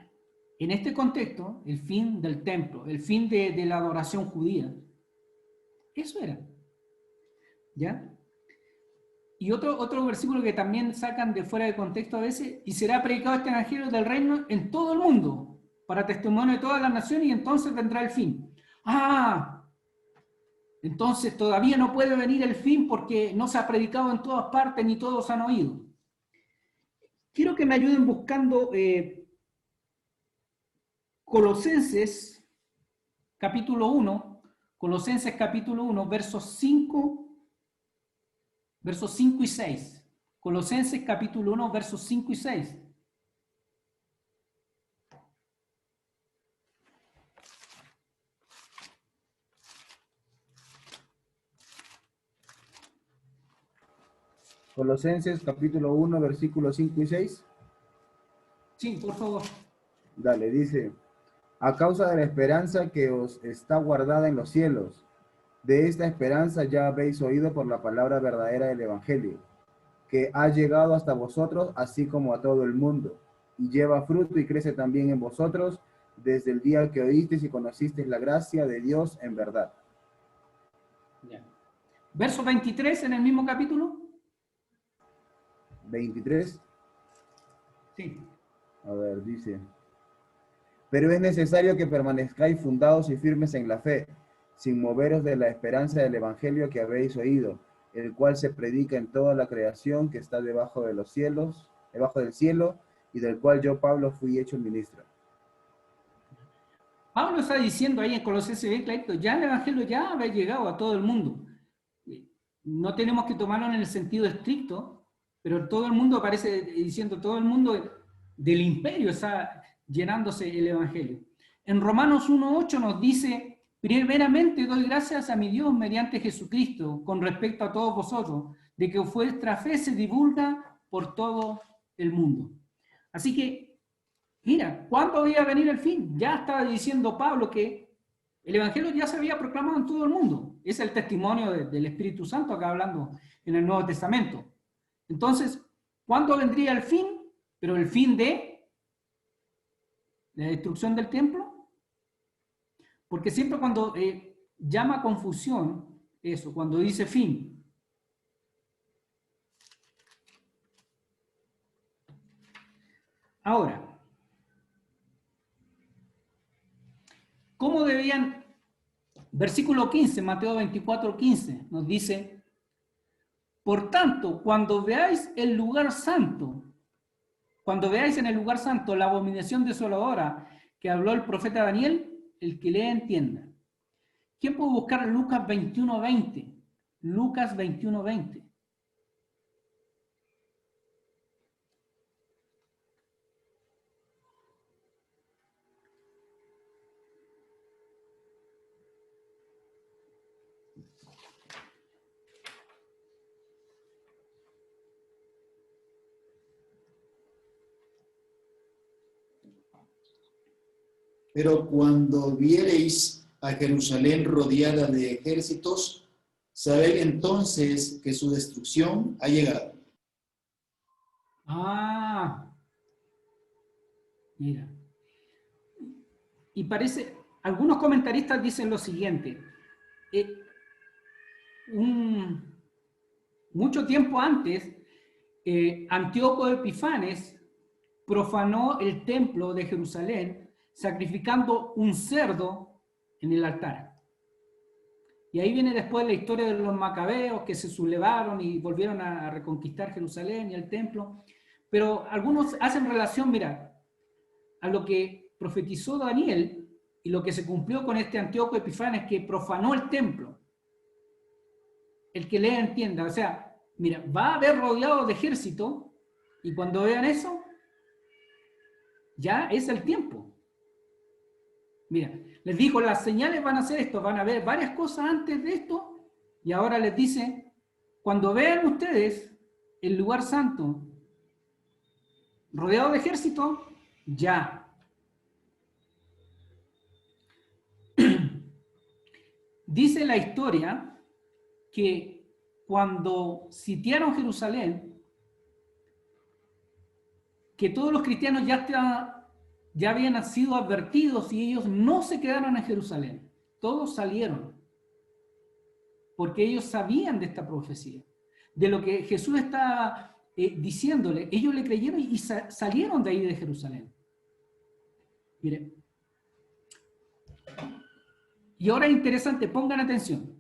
En este contexto, el fin del templo, el fin de la adoración judía. Eso era. ¿Ya? Y otro versículo que también sacan de fuera de contexto a veces: y será predicado este evangelio del reino en todo el mundo, para testimonio de todas las naciones, y entonces vendrá el fin. Entonces todavía no puede venir el fin porque no se ha predicado en todas partes ni todos han oído. Quiero que me ayuden buscando Colosenses capítulo 1, Colosenses capítulo 1, versos 5 y 6. Colosenses capítulo 1, versos 5 y 6. Colosenses capítulo 1, versículos 5 y 6. Sí, por favor. Dale, dice: a causa de la esperanza que os está guardada en los cielos. De esta esperanza ya habéis oído por la palabra verdadera del Evangelio, que ha llegado hasta vosotros, así como a todo el mundo, y lleva fruto y crece también en vosotros desde el día que oísteis y conocisteis la gracia de Dios en verdad. Ya. Verso 23 en el mismo capítulo. 23. Sí. A ver, dice: pero es necesario que permanezcáis fundados y firmes en la fe, sin moveros de la esperanza del Evangelio que habéis oído, el cual se predica en toda la creación que está debajo de los cielos, debajo del cielo, y del cual yo, Pablo, fui hecho ministro. Pablo está diciendo ahí en Colosenses bien clarito: ya el Evangelio ya había llegado a todo el mundo. No tenemos que tomarlo en el sentido estricto, pero todo el mundo aparece diciendo, todo el mundo del imperio está llenándose el Evangelio. En Romanos 1:8 nos dice: primeramente doy gracias a mi Dios mediante Jesucristo con respecto a todos vosotros, de que vuestra fe se divulga por todo el mundo. Así que, mira, ¿cuándo iba a venir el fin? Ya estaba diciendo Pablo que el Evangelio ya se había proclamado en todo el mundo. Es el testimonio del Espíritu Santo acá hablando en el Nuevo Testamento. Entonces, ¿cuándo vendría el fin? Pero el fin de la destrucción del templo. Porque siempre cuando llama confusión eso, cuando dice fin. Ahora, ¿cómo debían? Versículo 15, Mateo 24:15, nos dice: por tanto, cuando veáis en el lugar santo la abominación desoladora que habló el profeta Daniel, el que lee entienda. ¿Quién puede buscar Lucas 21:20? Lucas 21:20. Pero cuando viereis a Jerusalén rodeada de ejércitos, sabed entonces que su destrucción ha llegado. Ah, mira. Y parece, algunos comentaristas dicen lo siguiente. Mucho tiempo antes, Antíoco Epifanes profanó el templo de Jerusalén sacrificando un cerdo en el altar. Y ahí viene después la historia de los macabeos que se sublevaron y volvieron a reconquistar Jerusalén y el templo. Pero algunos hacen relación, mira, a lo que profetizó Daniel y lo que se cumplió con este Antíoco Epifanes que profanó el templo. El que lea entienda, o sea, mira, va a haber rodeado de ejército y cuando vean eso, ya es el tiempo. Mira, les dijo, las señales van a ser esto, van a ver varias cosas antes de esto y ahora les dice, cuando vean ustedes el lugar santo rodeado de ejército, ya. Dice la historia que cuando sitiaron Jerusalén, que todos los cristianos ya habían sido advertidos y ellos no se quedaron en Jerusalén. Todos salieron. Porque ellos sabían de esta profecía. De lo que Jesús estaba diciéndole. Ellos le creyeron y salieron de ahí de Jerusalén. Miren. Y ahora es interesante, pongan atención.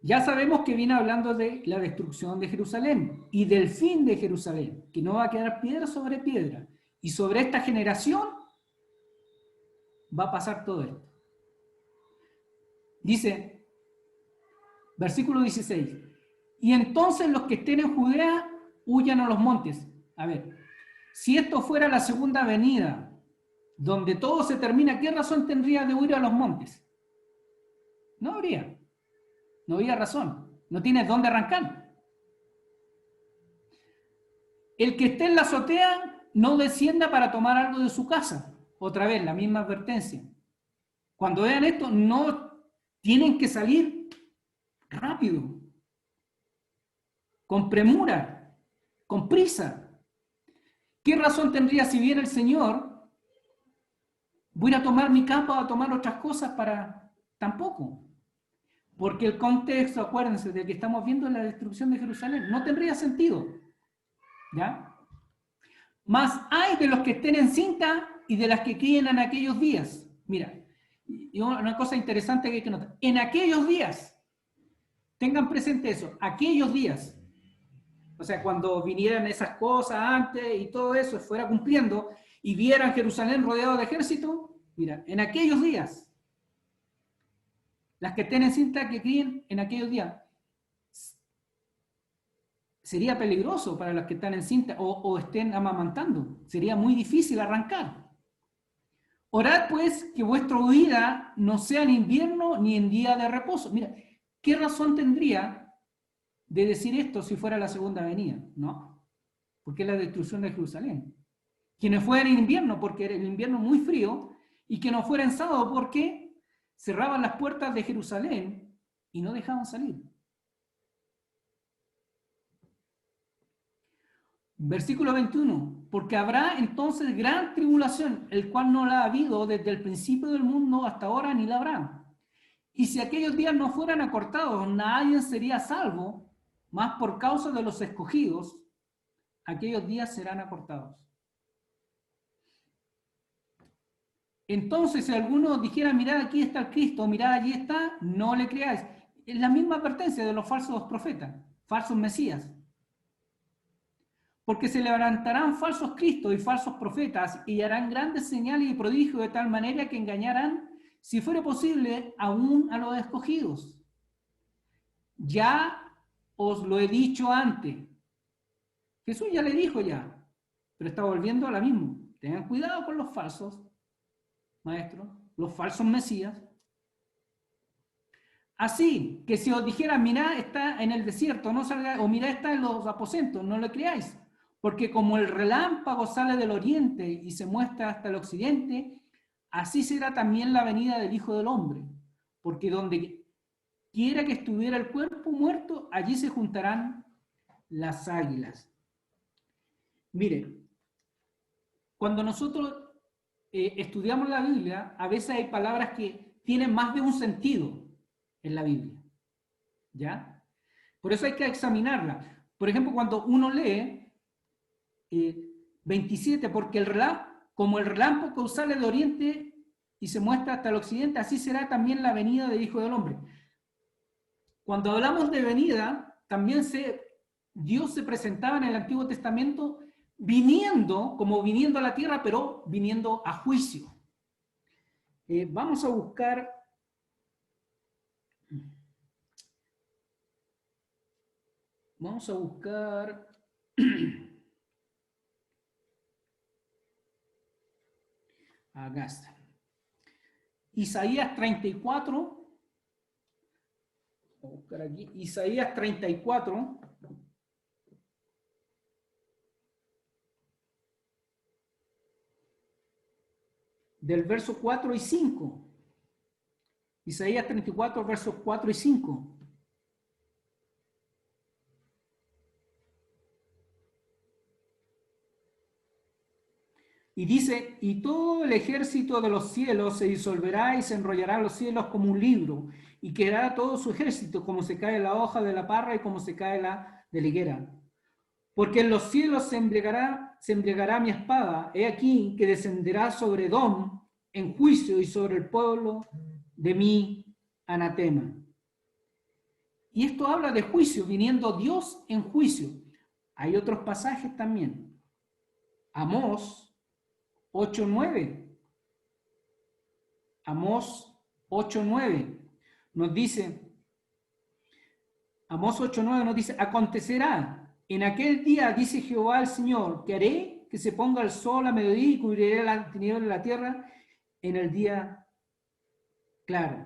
Ya sabemos que viene hablando de la destrucción de Jerusalén y del fin de Jerusalén, que no va a quedar piedra sobre piedra. Y sobre esta generación va a pasar todo esto. Dice, versículo 16, y entonces los que estén en Judea huyan a los montes. A ver, si esto fuera la segunda venida, donde todo se termina, ¿qué razón tendría de huir a los montes? No habría. No había razón. No tienes dónde arrancar. El que esté en la azotea no descienda para tomar algo de su casa. Otra vez, la misma advertencia. Cuando vean esto, no tienen que salir rápido, con premura, con prisa. ¿Qué razón tendría si viene el Señor? Voy a tomar mi capa o a tomar otras cosas para... Tampoco. Porque el contexto, acuérdense, de que estamos viendo la destrucción de Jerusalén, no tendría sentido. ¿Ya? Más hay de los que estén en cinta y de las que críen en aquellos días. Mira, y una cosa interesante que hay que notar. En aquellos días, tengan presente eso, aquellos días. O sea, cuando vinieran esas cosas antes y todo eso fuera cumpliendo y vieran Jerusalén rodeado de ejército, mira, en aquellos días. Las que estén en cinta que críen en aquellos días. Sería peligroso para las que están en cinta o estén amamantando. Sería muy difícil arrancar. Orad pues que vuestra huida no sea en invierno ni en día de reposo. Mira, ¿qué razón tendría de decir esto si fuera la segunda venida? No, porque es la destrucción de Jerusalén. Que no fuera en invierno porque era el invierno muy frío y que no fuera en sábado porque cerraban las puertas de Jerusalén y no dejaban salir. Versículo 21. Porque habrá entonces gran tribulación, el cual no la ha habido desde el principio del mundo hasta ahora ni la habrá. Y si aquellos días no fueran acortados, nadie sería salvo, más por causa de los escogidos, aquellos días serán acortados. Entonces, si alguno dijera, mirad, aquí está el Cristo, mirad, allí está, no le creáis. Es la misma advertencia de los falsos profetas, falsos mesías. Porque se levantarán falsos cristos y falsos profetas y harán grandes señales y prodigios de tal manera que engañarán, si fuera posible, aún a los escogidos. Ya os lo he dicho antes. Jesús ya le dijo ya, pero está volviendo a la misma. Tengan cuidado con los falsos maestros, los falsos mesías. Así que si os dijera, mirad, está en el desierto, no salga, o mirad, está en los aposentos, no le creáis. Porque como el relámpago sale del oriente y se muestra hasta el occidente, así será también la venida del Hijo del Hombre, porque donde quiera que estuviera el cuerpo muerto, allí se juntarán las águilas. Mire, cuando nosotros estudiamos la Biblia, a veces hay palabras que tienen más de un sentido en la Biblia, ¿ya? Por eso hay que examinarla. Por ejemplo, cuando uno lee 27, porque como el relámpago sale de oriente y se muestra hasta el occidente, así será también la venida del Hijo del Hombre. Cuando hablamos de venida, también Dios se presentaba en el Antiguo Testamento como viniendo a la tierra, pero viniendo a juicio. Vamos a buscar acá está. Isaías 34, voy a buscar aquí, Isaías 34, del verso 4 y 5. Isaías 34, versos 4 y 5. Y dice, y todo el ejército de los cielos se disolverá y se enrollará los cielos como un libro, y quedará todo su ejército como se cae la hoja de la parra y como se cae la de la higuera. Porque en los cielos se embriagará mi espada, he aquí que descenderá sobre Edom en juicio y sobre el pueblo de mi anatema. Y esto habla de juicio, viniendo Dios en juicio. Hay otros pasajes también. Amós 8:9. Amós 8:9 nos dice, Amós 8:9 nos dice, acontecerá en aquel día, dice Jehová el Señor, que haré que se ponga el sol a mediodía y cubriré la tiniebla de la tierra en el día claro.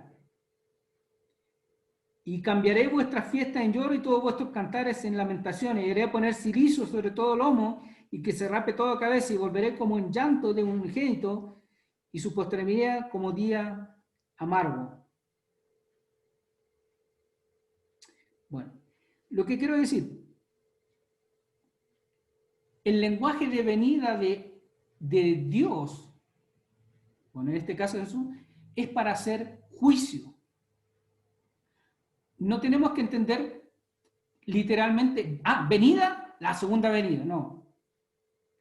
Y cambiaré vuestras fiestas en lloro y todos vuestros cantares en lamentaciones, y haré poner cirizo sobre todo lomo y que se rape toda cabeza, y volveré como en llanto de un unigénito y su posteridad como día amargo. Bueno, lo que quiero decir, el lenguaje de venida de Dios, bueno, en este caso Jesús, es para hacer juicio. No tenemos que entender literalmente, venida, la segunda venida, no.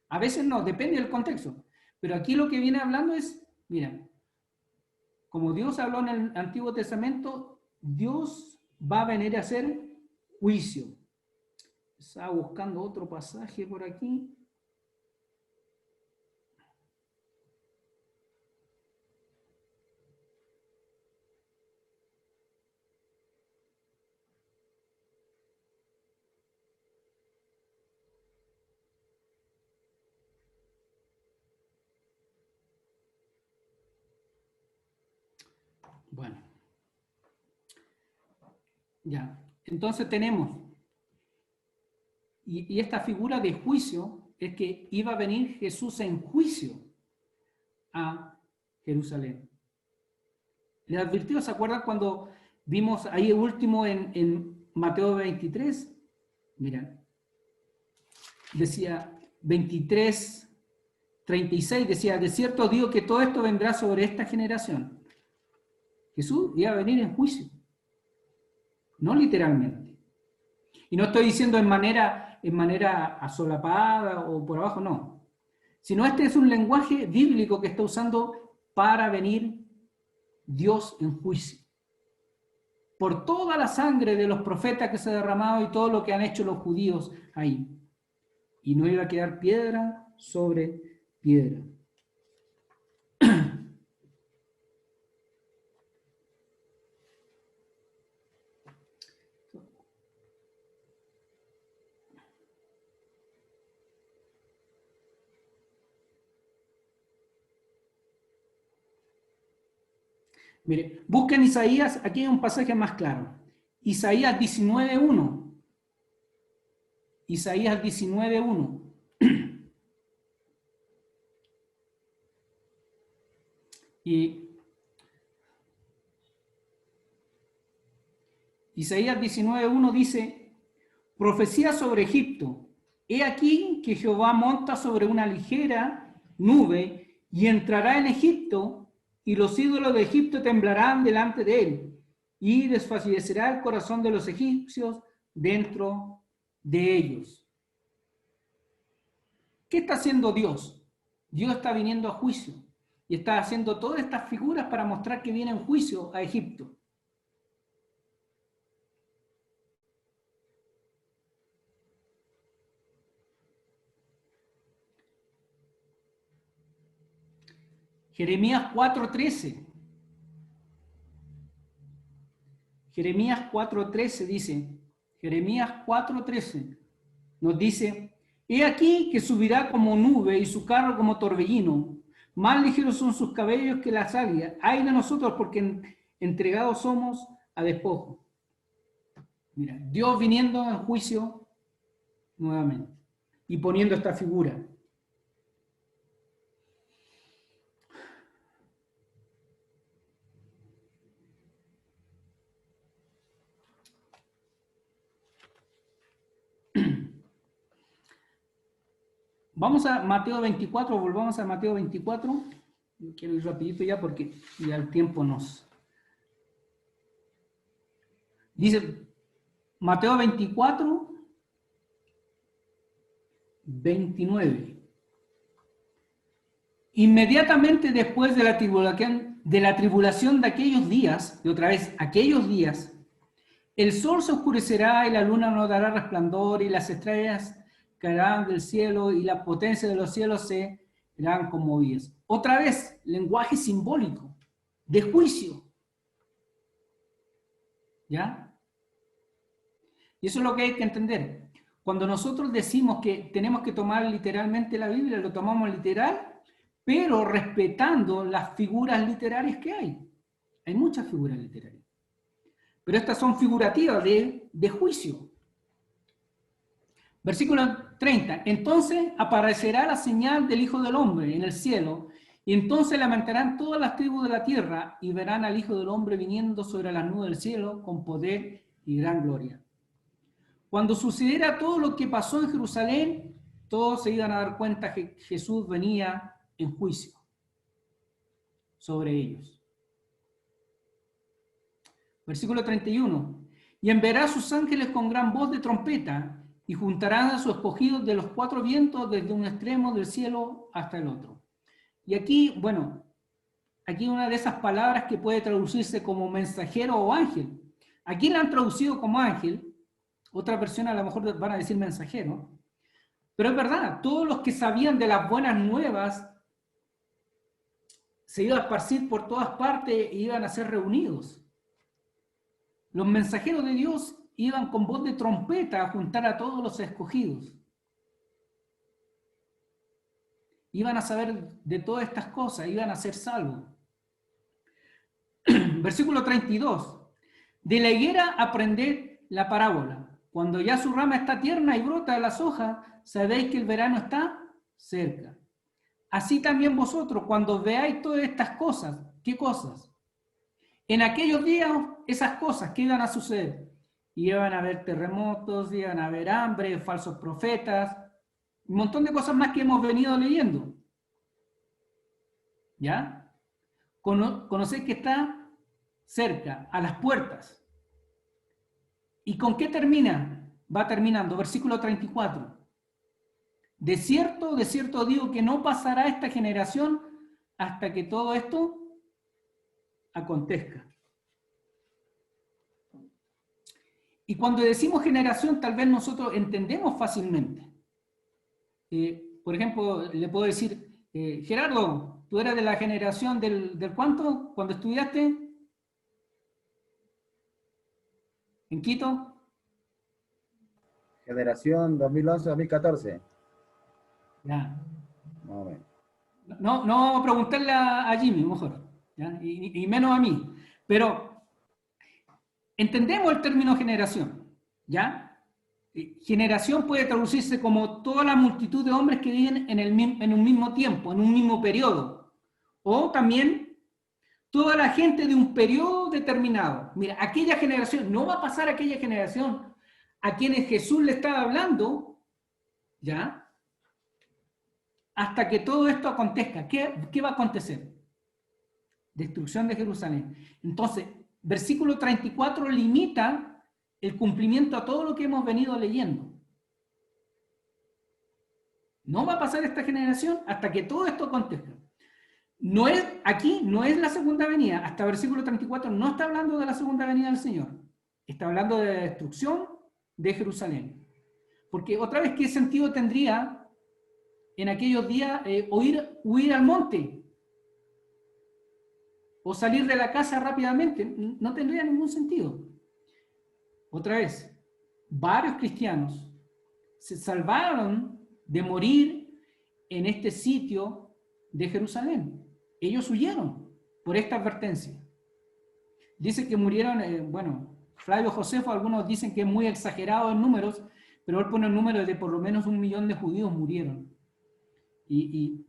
A veces no, depende del contexto. Pero aquí lo que viene hablando es, mira, como Dios habló en el Antiguo Testamento, Dios va a venir a hacer juicio. Estaba buscando otro pasaje por aquí. Bueno, ya, entonces tenemos, y esta figura de juicio es que iba a venir Jesús en juicio a Jerusalén. Le advirtió, ¿se acuerdan cuando vimos ahí último en Mateo 23? Mira, decía 23:36, decía, de cierto digo que todo esto vendrá sobre esta generación. Jesús iba a venir en juicio, no literalmente. Y no estoy diciendo en manera asolapada o por abajo, no. Sino este es un lenguaje bíblico que está usando para venir Dios en juicio. Por toda la sangre de los profetas que se ha derramado y todo lo que han hecho los judíos ahí. Y no iba a quedar piedra sobre piedra. Mire, busquen Isaías, aquí hay un pasaje más claro. Isaías 19:1. Isaías 19:1. Y Isaías 19:1 dice, profecía sobre Egipto. He aquí que Jehová monta sobre una ligera nube y entrará en Egipto, y los ídolos de Egipto temblarán delante de él, y desfallecerá el corazón de los egipcios dentro de ellos. ¿Qué está haciendo Dios? Dios está viniendo a juicio y está haciendo todas estas figuras para mostrar que viene en juicio a Egipto. Jeremías 4:13. Jeremías 4:13 dice, Jeremías 4:13 nos dice, he aquí que subirá como nube y su carro como torbellino, más ligeros son sus cabellos que las águilas. Ay de nosotros porque entregados somos a despojo. Mira, Dios viniendo en juicio nuevamente y poniendo esta figura. Vamos a Mateo 24, volvamos a Mateo 24. Quiero ir rapidito ya porque ya el tiempo nos... Dice Mateo 24, 29. Inmediatamente después de la tribulación de aquellos días, y otra vez, aquellos días, el sol se oscurecerá y la luna no dará resplandor y las estrellas caerán del cielo y la potencia de los cielos se serán conmovidas. Otra vez, lenguaje simbólico, de juicio. ¿Ya? Y eso es lo que hay que entender. Cuando nosotros decimos que tenemos que tomar literalmente la Biblia, lo tomamos literal, pero respetando las figuras literarias que hay. Hay muchas figuras literarias. Pero estas son figurativas de juicio. Versículo 30. Entonces aparecerá la señal del Hijo del Hombre en el cielo, y entonces lamentarán todas las tribus de la tierra, y verán al Hijo del Hombre viniendo sobre las nubes del cielo con poder y gran gloria. Cuando sucediera todo lo que pasó en Jerusalén, todos se iban a dar cuenta que Jesús venía en juicio sobre ellos. Versículo 31. Y enviará a sus ángeles con gran voz de trompeta, y juntarán a sus escogidos de los cuatro vientos desde un extremo del cielo hasta el otro. Y aquí, bueno, aquí una de esas palabras que puede traducirse como mensajero o ángel. Aquí la han traducido como ángel, otra versión a lo mejor van a decir mensajero, pero es verdad, todos los que sabían de las buenas nuevas se iban a esparcir por todas partes e iban a ser reunidos. Los mensajeros de Dios iban con voz de trompeta a juntar a todos los escogidos. Iban a saber de todas estas cosas, iban a ser salvos. Versículo 32. De la higuera aprended la parábola. Cuando ya su rama está tierna y brota las hojas, sabéis que el verano está cerca. Así también vosotros, cuando veáis todas estas cosas, ¿qué cosas? En aquellos días, esas cosas que iban a suceder. Iban a haber terremotos, iban a haber hambre, falsos profetas, un montón de cosas más que hemos venido leyendo. ¿Ya? Conocéis que está cerca, a las puertas. ¿Y con qué termina? Va terminando, versículo 34. De cierto digo que no pasará esta generación hasta que todo esto acontezca. Y cuando decimos generación, tal vez nosotros entendemos fácilmente. Por ejemplo, le puedo decir, Gerardo, tú eras de la generación del ¿cuánto? Cuando estudiaste en Quito. Generación 2011-2014. Ya. Más o menos. No vamos a preguntarle a Jimmy, mejor, ¿ya? Y menos a mí. Pero entendemos el término generación, ¿ya? Generación puede traducirse como toda la multitud de hombres que viven en un mismo tiempo, en un mismo periodo. O también toda la gente de un periodo determinado. Mira, aquella generación, no va a pasar aquella generación a quienes Jesús le estaba hablando, ¿ya? Hasta que todo esto acontezca. ¿Qué va a acontecer? Destrucción de Jerusalén. Entonces, versículo 34 limita el cumplimiento a todo lo que hemos venido leyendo. No va a pasar esta generación hasta que todo esto acontezca. Aquí no es la segunda venida, hasta versículo 34 no está hablando de la segunda venida del Señor, está hablando de la destrucción de Jerusalén. Porque otra vez, ¿qué sentido tendría en aquellos días huir al monte? O salir de la casa rápidamente, no tendría ningún sentido. Otra vez, varios cristianos se salvaron de morir en este sitio de Jerusalén. Ellos huyeron por esta advertencia. Dice que murieron, Flavio Josefo, algunos dicen que es muy exagerado en números, pero él pone el número de por lo menos 1 millón de judíos murieron. Y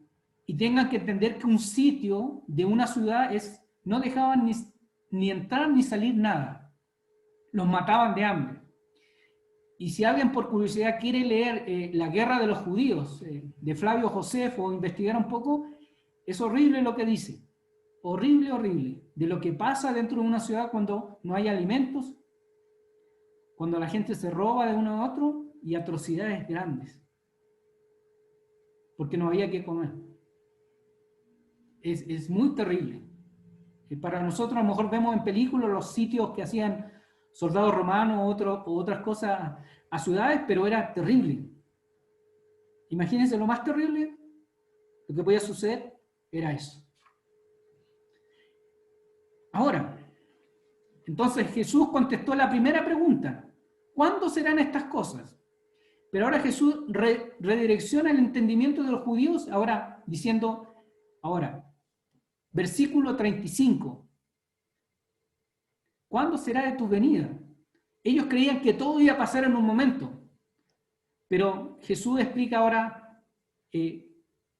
tengan que entender que un sitio de una ciudad no dejaban ni entrar ni salir nada. Los mataban de hambre. Y si alguien por curiosidad quiere leer La guerra de los judíos de Flavio Josefo o investigar un poco, es horrible lo que dice. Horrible, horrible. De lo que pasa dentro de una ciudad cuando no hay alimentos, cuando la gente se roba de uno a otro y atrocidades grandes. Porque no había que comer. Es muy terrible. Para nosotros a lo mejor vemos en películas los sitios que hacían soldados romanos o otras cosas a ciudades, pero era terrible. Imagínense lo más terrible, lo que podía suceder era eso. Ahora, entonces Jesús contestó la primera pregunta: ¿cuándo serán estas cosas? Pero ahora Jesús redirecciona el entendimiento de los judíos, ahora diciendo, versículo 35, ¿cuándo será de tu venida? Ellos creían que todo iba a pasar en un momento, pero Jesús explica ahora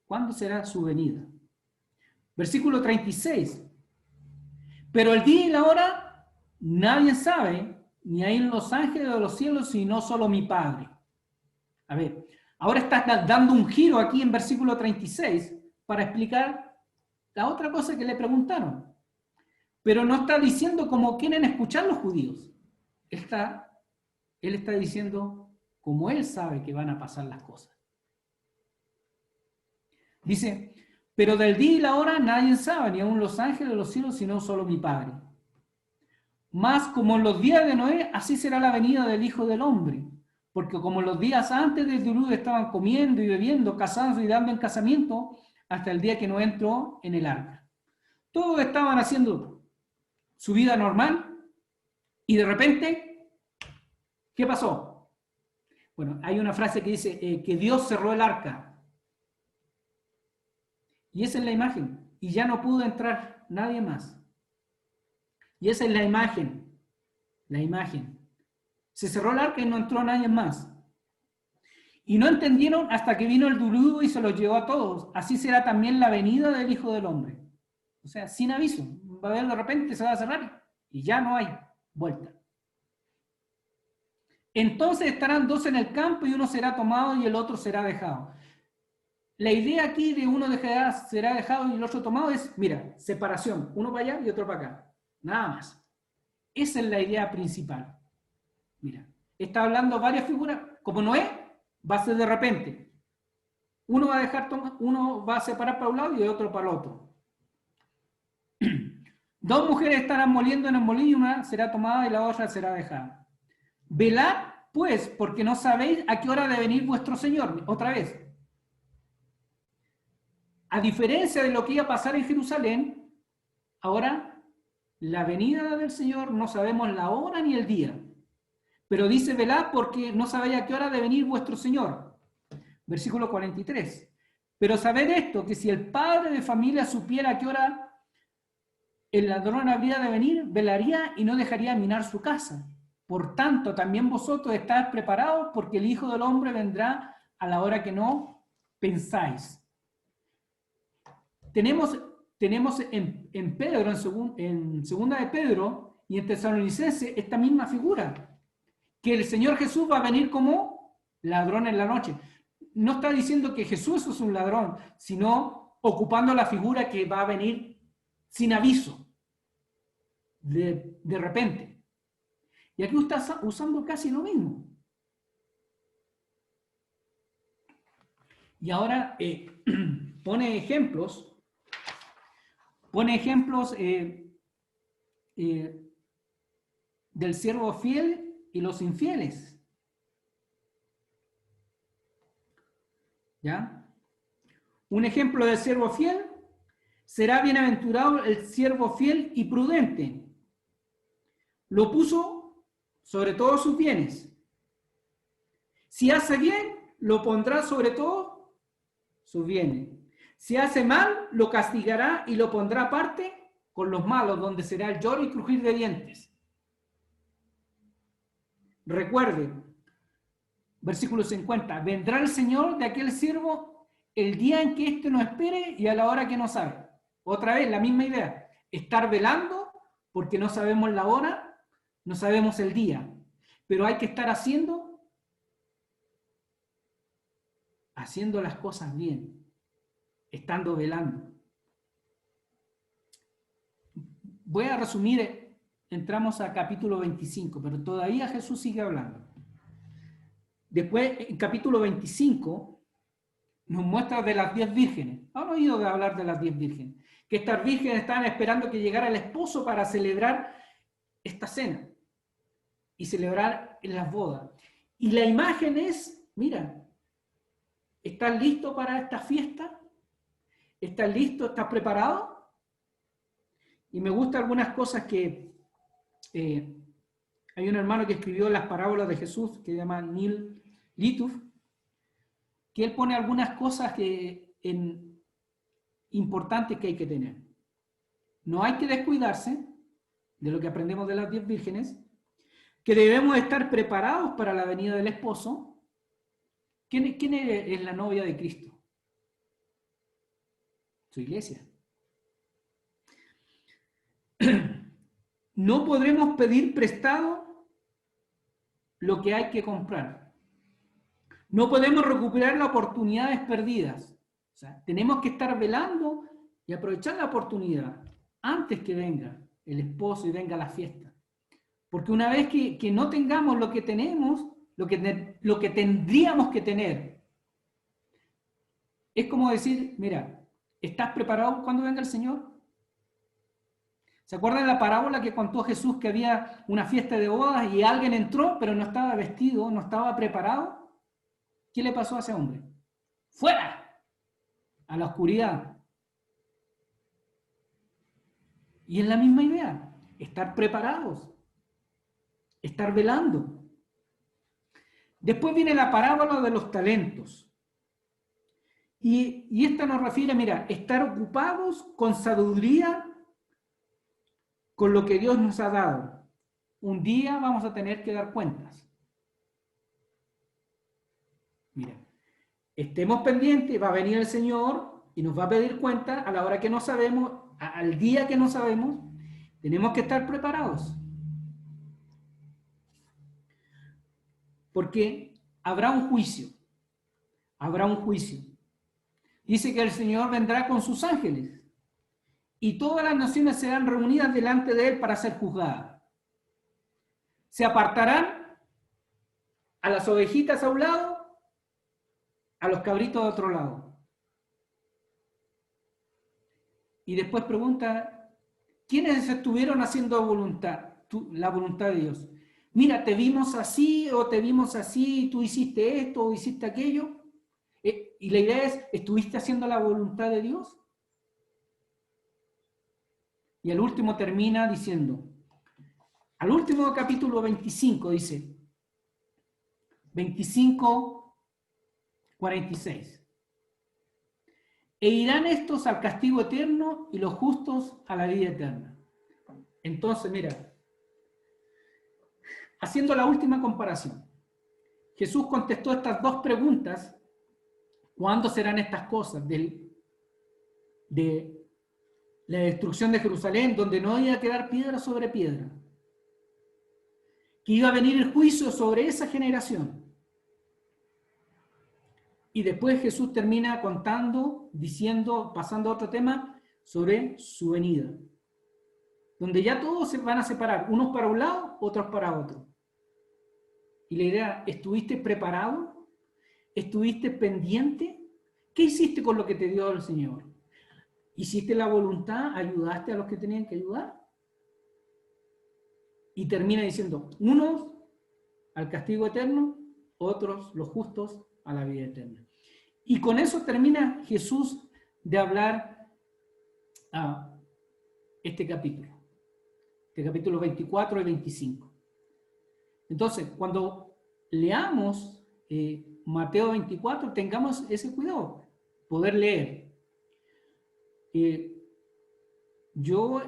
cuándo será su venida. Versículo 36, pero el día y la hora nadie sabe, ni aun los ángeles de los cielos, sino solo mi Padre. A ver, ahora está dando un giro aquí en versículo 36 para explicar la otra cosa que le preguntaron. Pero no está diciendo como quieren escuchar los judíos. Él está diciendo como él sabe que van a pasar las cosas. Dice, pero del día y la hora nadie sabe, ni aun los ángeles de los cielos, sino solo mi Padre. Mas como en los días de Noé, así será la venida del Hijo del Hombre. Porque como los días antes del diluvio estaban comiendo y bebiendo, casándose y dando en casamiento, hasta el día que Noé entró en el arca. Todos estaban haciendo su vida normal y de repente, ¿qué pasó? Bueno, hay una frase que dice que Dios cerró el arca. Y esa es la imagen. Y ya no pudo entrar nadie más. Y esa es la imagen. La imagen. Se cerró el arca y no entró nadie más. Y no entendieron hasta que vino el diluvio y se los llevó a todos. Así será también la venida del Hijo del Hombre. O sea, sin aviso. Va a haber de repente, se va a cerrar y ya no hay vuelta. Entonces estarán 2 en el campo y uno será tomado y el otro será dejado. La idea aquí de uno será dejado y el otro tomado es, mira, separación. Uno para allá y otro para acá. Nada más. Esa es la idea principal. Mira, está hablando varias figuras. Como Noé, va a ser de repente. Uno va a separar para un lado y el otro para el otro. 2 mujeres estarán moliendo en el molino y una será tomada y la otra será dejada. Velad, pues, porque no sabéis a qué hora de venir vuestro Señor. Otra vez. A diferencia de lo que iba a pasar en Jerusalén, ahora la venida del Señor no sabemos la hora ni el día. Pero dice, velad porque no sabéis a qué hora de venir vuestro Señor. Versículo 43. Pero sabed esto, que si el padre de familia supiera a qué hora el ladrón habría de venir, velaría y no dejaría minar su casa. Por tanto, también vosotros estáis preparados, porque el Hijo del Hombre vendrá a la hora que no pensáis. Tenemos tenemos en Pedro, en segunda de Pedro y en Tesalonicenses, esta misma figura, que el Señor Jesús va a venir como ladrón en la noche. No está diciendo que Jesús es un ladrón, sino ocupando la figura que va a venir sin aviso, de repente. Y aquí está usando casi lo mismo. Y ahora pone ejemplos del siervo fiel y los infieles. ¿Ya? Un ejemplo del siervo fiel: será bienaventurado el siervo fiel y prudente. Lo puso sobre todos sus bienes. Si hace bien, lo pondrá sobre todo sus bienes. Si hace mal, lo castigará y lo pondrá aparte con los malos, donde será el lloro y crujir de dientes. Recuerde, versículo 50, vendrá el Señor de aquel siervo el día en que éste no espere y a la hora que no sabe. Otra vez, la misma idea, estar velando porque no sabemos la hora, no sabemos el día, pero hay que estar haciendo las cosas bien, estando velando. Voy a resumir, entramos a capítulo 25, pero todavía Jesús sigue hablando. Después, en capítulo 25, nos muestra de las 10 vírgenes. ¿Han oído de hablar de las 10 vírgenes? Que estas vírgenes estaban esperando que llegara el esposo para celebrar esta cena y celebrar las bodas. Y la imagen es, mira, ¿estás listo para esta fiesta? ¿Estás listo? ¿Estás preparado? Y me gustan algunas cosas que hay un hermano que escribió las parábolas de Jesús, que se llama Neil Lituf, que él pone algunas cosas importantes que hay que tener. No hay que descuidarse de lo que aprendemos de las 10 vírgenes, que debemos estar preparados para la venida del esposo. ¿Quién es la novia de Cristo? Su iglesia. No podremos pedir prestado lo que hay que comprar. No podemos recuperar las oportunidades perdidas. O sea, tenemos que estar velando y aprovechar la oportunidad antes que venga el esposo y venga la fiesta. Porque una vez que no tengamos lo que tenemos, lo que tendríamos que tener, es como decir, mira, ¿estás preparado cuando venga el Señor? ¿Se acuerdan de la parábola que contó Jesús, que había una fiesta de bodas y alguien entró, pero no estaba vestido, no estaba preparado? ¿Qué le pasó a ese hombre? ¡Fuera! A la oscuridad. Y es la misma idea, estar preparados, estar velando. Después viene la parábola de los talentos. Y esta nos refiere, mira, estar ocupados con sabiduría, con lo que Dios nos ha dado. Un día vamos a tener que dar cuentas. Mira, estemos pendientes, va a venir el Señor y nos va a pedir cuenta a la hora que no sabemos, al día que no sabemos. Tenemos que estar preparados. Porque habrá un juicio. Habrá un juicio. Dice que el Señor vendrá con sus ángeles y todas las naciones serán reunidas delante de Él para ser juzgadas. Se apartarán a las ovejitas a un lado, a los cabritos a otro lado. Y después pregunta, ¿quiénes estuvieron haciendo la voluntad de Dios? Mira, te vimos así o te vimos así, tú hiciste esto o hiciste aquello. Y la idea es, ¿estuviste haciendo la voluntad de Dios? Y al último termina diciendo, al último capítulo 25 dice, 25:46. E irán estos al castigo eterno y los justos a la vida eterna. Entonces, mira, haciendo la última comparación, Jesús contestó estas dos preguntas. ¿Cuándo serán estas cosas? la destrucción de Jerusalén, donde no iba a quedar piedra sobre piedra, que iba a venir el juicio sobre esa generación. Y después Jesús termina contando, diciendo, pasando a otro tema, sobre su venida, donde ya todos se van a separar, unos para un lado, otros para otro. Y la idea, ¿estuviste preparado? ¿Estuviste pendiente? ¿Qué hiciste con lo que te dio el Señor? ¿Hiciste la voluntad? ¿Ayudaste a los que tenían que ayudar? Y termina diciendo, unos al castigo eterno, otros, los justos, a la vida eterna. Y con eso termina Jesús de hablar este capítulo 24 y 25. Entonces, cuando leamos Mateo 24, tengamos ese cuidado, poder leer. Yo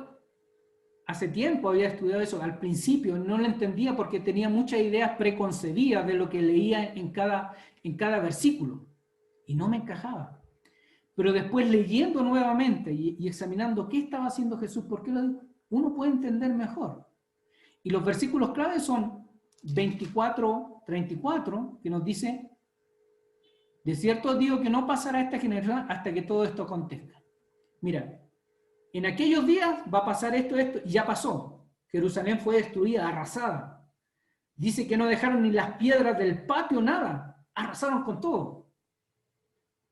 hace tiempo había estudiado eso, al principio no lo entendía porque tenía muchas ideas preconcebidas de lo que leía en cada versículo y no me encajaba. Pero después leyendo nuevamente y examinando qué estaba haciendo Jesús, por qué lo dijo, uno puede entender mejor. Y los versículos claves son 24-34, que nos dice, de cierto os digo que no pasará esta generación hasta que todo esto acontezca. Mira, en aquellos días va a pasar esto, y ya pasó. Jerusalén fue destruida, arrasada. Dice que no dejaron ni las piedras del patio, nada. Arrasaron con todo.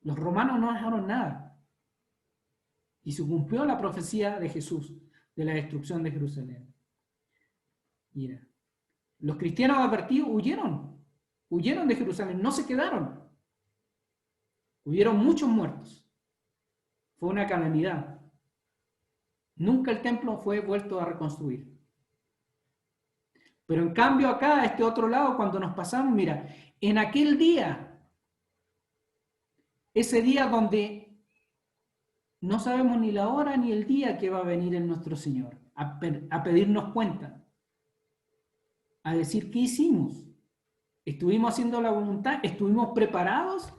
Los romanos no dejaron nada. Y se cumplió la profecía de Jesús, de la destrucción de Jerusalén. Mira, los cristianos advertidos huyeron de Jerusalén, no se quedaron. Hubieron muchos muertos. Fue una calamidad. Nunca el templo fue vuelto a reconstruir. Pero en cambio acá, a este otro lado, cuando nos pasamos, mira, en aquel día, ese día donde no sabemos ni la hora ni el día que va a venir en nuestro Señor, a pedirnos cuenta, a decir qué hicimos. ¿Estuvimos haciendo la voluntad? ¿Estuvimos preparados?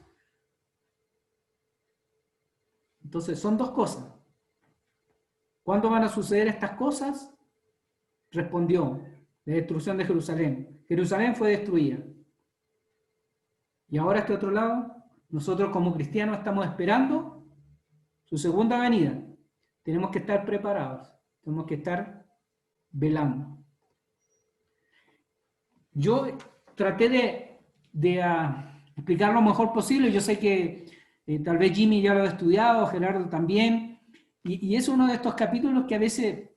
Entonces son dos cosas. ¿Cuándo van a suceder estas cosas? Respondió, la destrucción de Jerusalén. Jerusalén fue destruida. Y ahora este otro lado, nosotros como cristianos estamos esperando su segunda venida. Tenemos que estar preparados, tenemos que estar velando. Yo traté de explicar lo mejor posible. Yo sé que tal vez Jimmy ya lo ha estudiado, Gerardo también. Y es uno de estos capítulos que a veces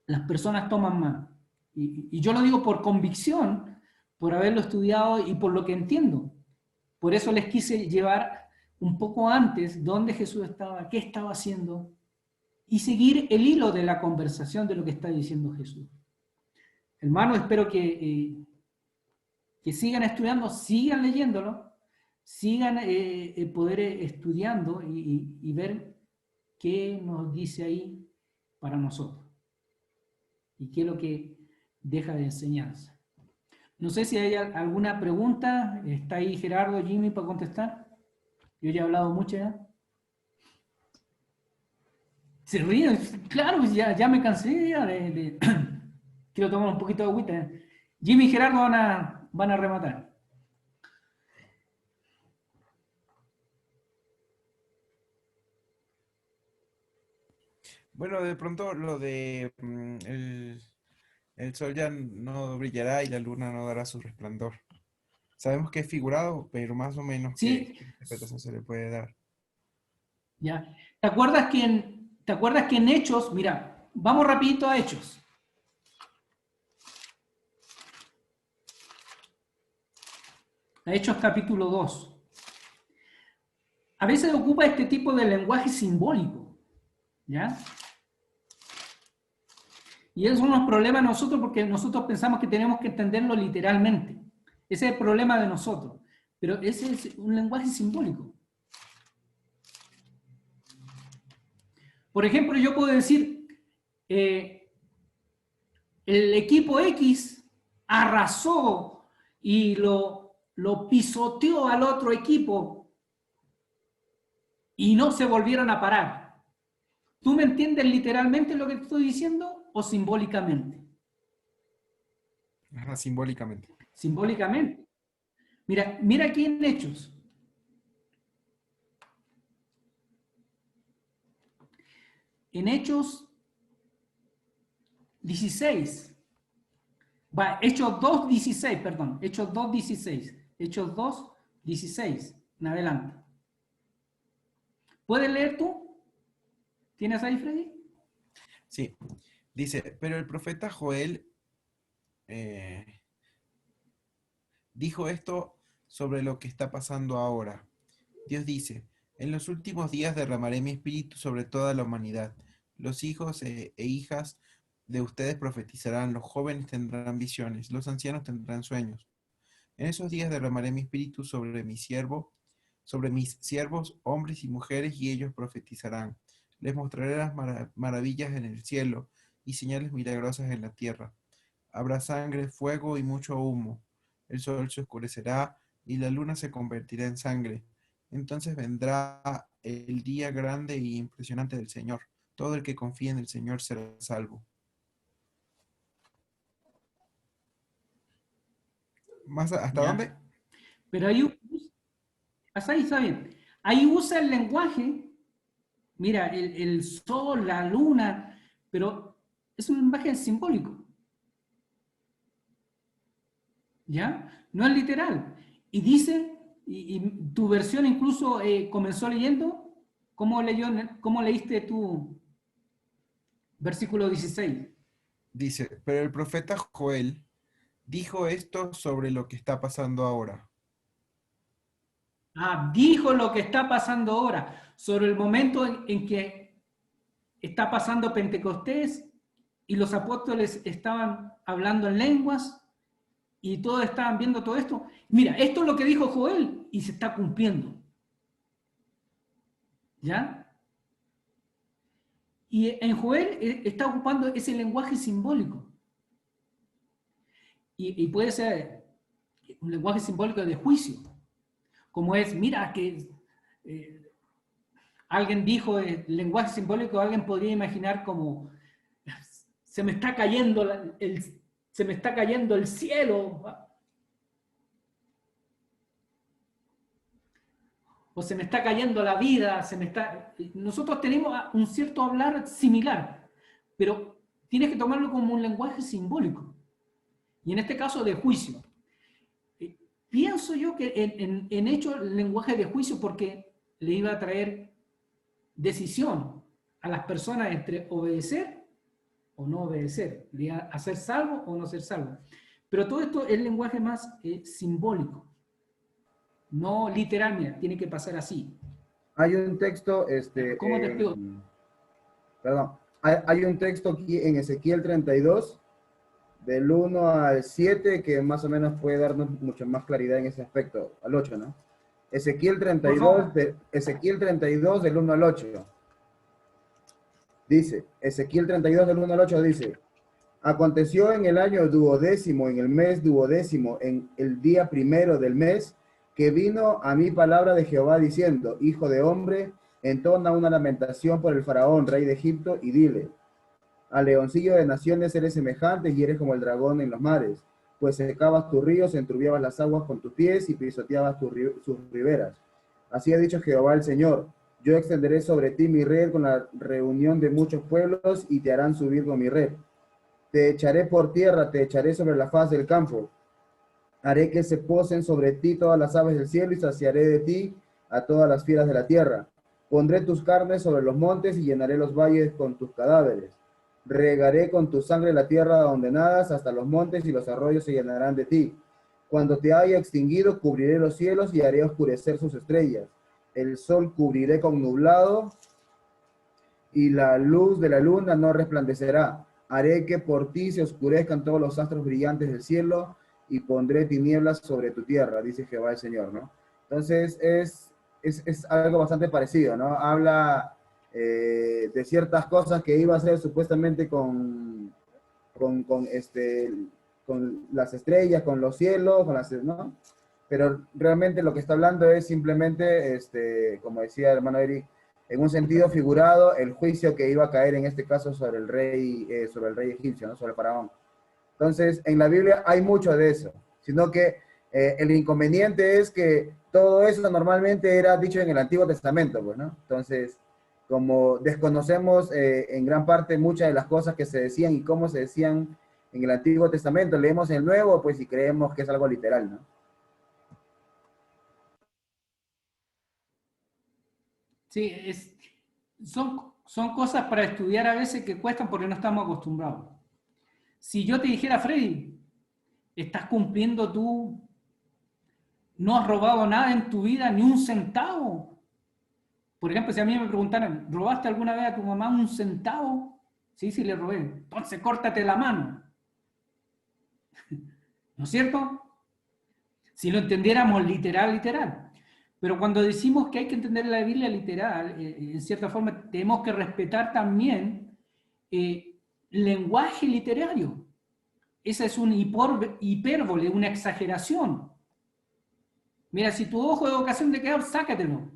las personas toman más. Y yo lo digo por convicción, por haberlo estudiado y por lo que entiendo. Por eso les quise llevar un poco antes dónde Jesús estaba, qué estaba haciendo, y seguir el hilo de la conversación de lo que está diciendo Jesús. Hermanos, espero que sigan estudiando, sigan leyéndolo, sigan poder estudiando y ver qué nos dice ahí para nosotros y qué es lo que deja de enseñanza. No sé si hay alguna pregunta. ¿Está ahí Gerardo, Jimmy para contestar? Yo ya he hablado mucho ya. Se ríen, claro, ya me cansé ya de quiero tomar un poquito de agüita. Jimmy y Gerardo van a rematar. Bueno, de pronto lo de el sol ya no brillará y la luna no dará su resplandor. Sabemos que es figurado, pero más o menos Sí. qué interpretación se le puede dar. Ya. ¿Te acuerdas que en Hechos, mira, vamos rapidito a Hechos? A Hechos capítulo 2. A veces ocupa este tipo de lenguaje simbólico, ¿ya? Y eso es un problema de nosotros porque nosotros pensamos que tenemos que entenderlo literalmente. Ese es el problema de nosotros. Pero ese es un lenguaje simbólico. Por ejemplo, yo puedo decir, el equipo X arrasó y lo pisoteó al otro equipo y no se volvieron a parar. ¿Tú me entiendes literalmente lo que te estoy diciendo o simbólicamente? Ajá, simbólicamente. Simbólicamente. Mira, mira aquí en Hechos. En Hechos 16. Hechos 2:16, perdón. Hechos 2:16. Hechos 2:16. En adelante. ¿Puedes leer tú? ¿Tienes ahí, Freddy? Sí, dice, pero el profeta Joel dijo esto sobre lo que está pasando ahora. Dios dice, en los últimos días derramaré mi espíritu sobre toda la humanidad. Los hijos e hijas de ustedes profetizarán, los jóvenes tendrán visiones, los ancianos tendrán sueños. En esos días derramaré mi espíritu sobre mis siervos, hombres y mujeres, y ellos profetizarán. Les mostraré las maravillas en el cielo y señales milagrosas en la tierra. Habrá sangre, fuego y mucho humo. El sol se oscurecerá y la luna se convertirá en sangre. Entonces vendrá el día grande y impresionante del Señor. Todo el que confíe en el Señor será salvo. ¿Hasta Ya. dónde? Pero ahí, hasta ahí está bien. Ahí usa el lenguaje, mira, el sol, la luna, pero es un lenguaje simbólico. ¿Ya? No es literal. Y dice, y tu versión incluso comenzó leyendo, ¿cómo leíste tu versículo 16? Dice, pero el profeta Joel dijo esto sobre lo que está pasando ahora. Dijo lo que está pasando ahora, sobre el momento en que está pasando Pentecostés y los apóstoles estaban hablando en lenguas y todos estaban viendo todo esto. Mira, esto es lo que dijo Joel y se está cumpliendo. ¿Ya? Y en Joel está ocupando ese lenguaje simbólico. Y puede ser un lenguaje simbólico de juicio. Como es, mira, que alguien dijo lenguaje simbólico, alguien podría imaginar como se me está cayendo el cielo, o se me está cayendo la vida, nosotros tenemos un cierto hablar similar, pero tienes que tomarlo como un lenguaje simbólico, y en este caso de juicio. Pienso yo que en hecho el lenguaje de juicio porque le iba a traer decisión a las personas entre obedecer o no obedecer, a ser salvo o no ser salvo. Pero todo esto es el lenguaje más simbólico, no literal, mira, tiene que pasar así. Hay un texto, ¿Cómo te explico? perdón, hay un texto aquí en Ezequiel 32, del 1 al 7, que más o menos puede darnos mucho más claridad en ese aspecto, al 8, ¿no? Ezequiel 32, Ezequiel 32 del 1 al 8. Dice, Ezequiel 32 del 1 al 8 dice, aconteció en el año duodécimo, en el mes duodécimo, en el día primero del mes, que vino a mí palabra de Jehová diciendo, hijo de hombre, entona una lamentación por el faraón, rey de Egipto, y dile, al leoncillo de naciones eres semejante y eres como el dragón en los mares, pues secabas tus ríos, enturbiabas las aguas con tus pies y pisoteabas sus riberas. Así ha dicho Jehová el Señor, yo extenderé sobre ti mi red con la reunión de muchos pueblos y te harán subir con mi red. Te echaré por tierra, te echaré sobre la faz del campo. Haré que se posen sobre ti todas las aves del cielo y saciaré de ti a todas las fieras de la tierra. Pondré tus carnes sobre los montes y llenaré los valles con tus cadáveres. Regaré con tu sangre la tierra donde nadas, hasta los montes y los arroyos se llenarán de ti. Cuando te haya extinguido, cubriré los cielos y haré oscurecer sus estrellas. El sol cubriré con nublado y la luz de la luna no resplandecerá. Haré que por ti se oscurezcan todos los astros brillantes del cielo y pondré tinieblas sobre tu tierra, dice Jehová el Señor, ¿no? Entonces es algo bastante parecido, ¿no? Habla de ciertas cosas que iba a hacer supuestamente con las estrellas, con los cielos, ¿no? Pero realmente lo que está hablando es simplemente, como decía el hermano Eric, en un sentido figurado, el juicio que iba a caer en este caso sobre el rey egipcio, ¿no? Sobre el faraón. Entonces, en la Biblia hay mucho de eso, sino que el inconveniente es que todo eso normalmente era dicho en el Antiguo Testamento, pues, ¿no? Entonces, como desconocemos en gran parte muchas de las cosas que se decían y cómo se decían en el Antiguo Testamento, leemos el Nuevo, pues, y creemos que es algo literal, ¿no? Sí, son cosas para estudiar a veces que cuestan porque no estamos acostumbrados. Si yo te dijera, Freddy, estás cumpliendo tú, no has robado nada en tu vida, ni un centavo. Por ejemplo, si a mí me preguntaran, ¿robaste alguna vez a tu mamá un centavo? Sí, sí le robé. Entonces córtate la mano. ¿No es cierto? Si lo entendiéramos literal. Pero cuando decimos que hay que entender la Biblia literal, en cierta forma tenemos que respetar también el lenguaje literario. Esa es una hipérbole, una exageración. Mira, si tu ojo de ocasión de quedar, sácatelo.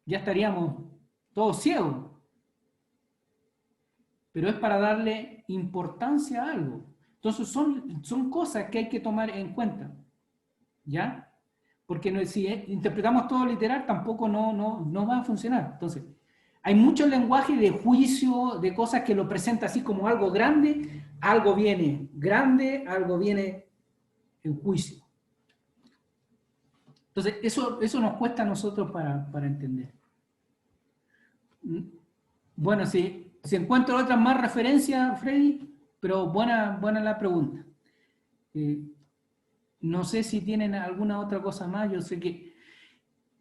Ya estaríamos todos ciegos. Pero es para darle importancia a algo. Entonces son cosas que hay que tomar en cuenta. ¿Ya? Porque no, si interpretamos todo literal, tampoco no va a funcionar. Entonces, hay mucho lenguaje de juicio, de cosas que lo presenta así como algo grande, algo viene grande, algo viene en juicio. Entonces, eso nos cuesta a nosotros para entender. Bueno, si encuentro otras más referencias, Freddy, pero buena la pregunta. No sé si tienen alguna otra cosa más, yo sé que...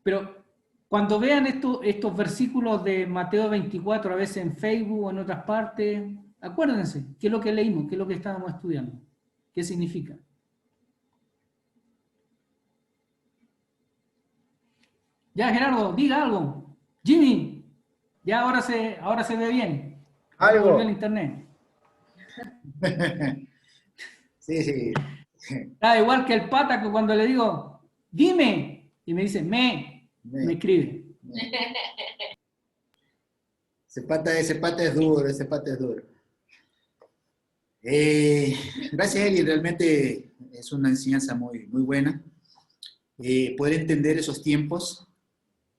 Pero cuando vean estos versículos de Mateo 24, a veces en Facebook o en otras partes, acuérdense, ¿qué es lo que leímos? ¿Qué es lo que estábamos estudiando? ¿Qué significa? Ya, Gerardo, diga algo. Jimmy, ya ahora se ve bien. Ahora volvió el internet. Sí. Da igual que el pata que cuando le digo, dime, y me dice, me escribe. Ese pata es duro, Gracias, Eli, realmente es una enseñanza muy buena. Poder entender esos tiempos.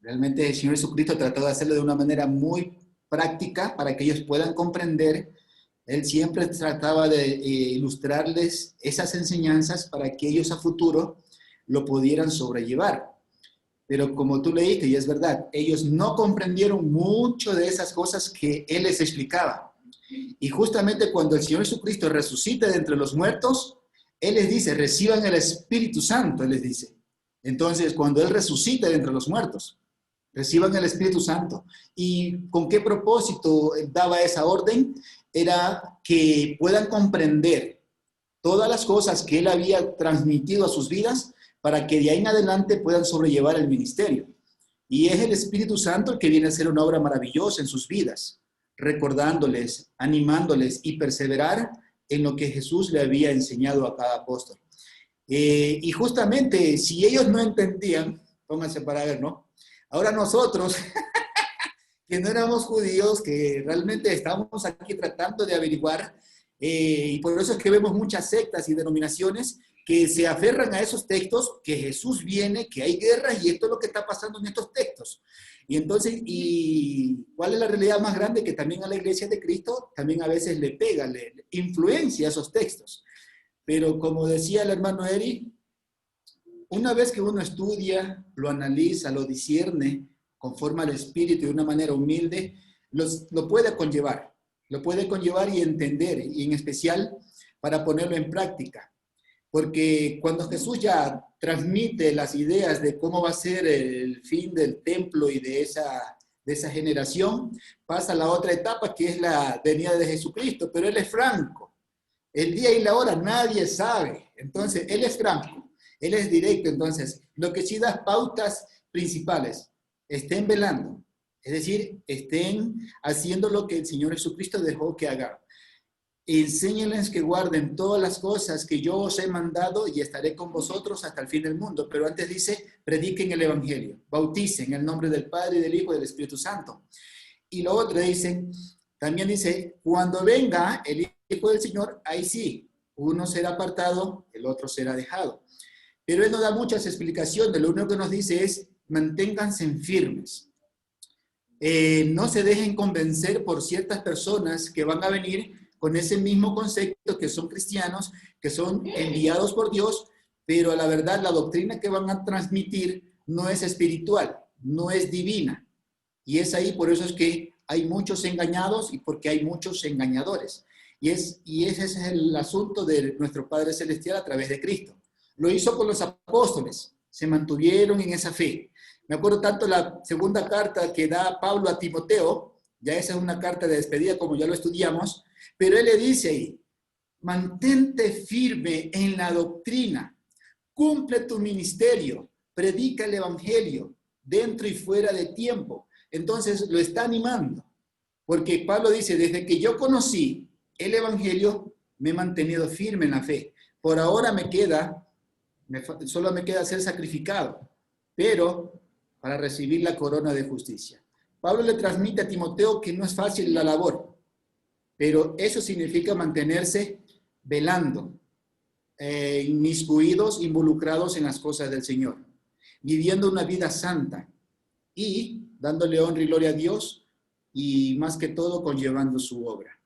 Realmente el Señor Jesucristo trató de hacerlo de una manera muy práctica para que ellos puedan comprender. Él siempre trataba de ilustrarles esas enseñanzas para que ellos a futuro lo pudieran sobrellevar. Pero como tú leíste, y es verdad, ellos no comprendieron mucho de esas cosas que Él les explicaba. Y justamente cuando el Señor Jesucristo resucita de entre los muertos, Él les dice, reciban el Espíritu Santo, Él les dice. Entonces, cuando Él resucita de entre los muertos, reciban el Espíritu Santo. ¿Y con qué propósito daba esa orden? Era que puedan comprender todas las cosas que Él había transmitido a sus vidas para que de ahí en adelante puedan sobrellevar el ministerio. Y es el Espíritu Santo el que viene a hacer una obra maravillosa en sus vidas, recordándoles, animándoles y perseverar en lo que Jesús le había enseñado a cada apóstol. Y justamente, si ellos no entendían, pónganse para ver, ¿no? Ahora nosotros, que no éramos judíos, que realmente estábamos aquí tratando de averiguar, y por eso es que vemos muchas sectas y denominaciones que se aferran a esos textos, que Jesús viene, que hay guerras, y esto es lo que está pasando en estos textos. Y entonces, ¿y cuál es la realidad más grande? Que también a la iglesia de Cristo también a veces le pega, le influencia esos textos. Pero como decía el hermano Eri, una vez que uno estudia, lo analiza, lo discierne, conforme al Espíritu de una manera humilde, lo puede conllevar y entender, y en especial para ponerlo en práctica. Porque cuando Jesús ya transmite las ideas de cómo va a ser el fin del templo y de esa generación, pasa a la otra etapa que es la venida de Jesucristo, pero Él es franco. El día y la hora nadie sabe, entonces Él es franco. Él es directo, entonces, lo que sí da pautas principales, estén velando, es decir, estén haciendo lo que el Señor Jesucristo dejó que hagan. enséñenles que guarden todas las cosas que yo os he mandado y estaré con vosotros hasta el fin del mundo. Pero antes dice, prediquen el evangelio, bauticen en el nombre del Padre, y del Hijo y del Espíritu Santo. Y lo otro también dice, cuando venga el Hijo del Señor, ahí sí, uno será apartado, el otro será dejado. Pero él no da muchas explicaciones, lo único que nos dice es, manténganse firmes. No se dejen convencer por ciertas personas que van a venir con ese mismo concepto, que son cristianos, que son enviados por Dios, pero a la verdad la doctrina que van a transmitir no es espiritual, no es divina. Y es ahí, por eso es que hay muchos engañados y porque hay muchos engañadores. Y ese es el asunto de nuestro Padre Celestial a través de Cristo. Lo hizo con los apóstoles, se mantuvieron en esa fe. Me acuerdo tanto la segunda carta que da Pablo a Timoteo, ya esa es una carta de despedida como ya lo estudiamos, pero él le dice ahí, mantente firme en la doctrina, cumple tu ministerio, predica el evangelio, dentro y fuera de tiempo. Entonces lo está animando, porque Pablo dice, desde que yo conocí el evangelio, me he mantenido firme en la fe. Por ahora solo me queda ser sacrificado, pero para recibir la corona de justicia. Pablo le transmite a Timoteo que no es fácil la labor, pero eso significa mantenerse velando, inmiscuidos, involucrados en las cosas del Señor, viviendo una vida santa y dándole honra y gloria a Dios y más que todo conllevando su obra.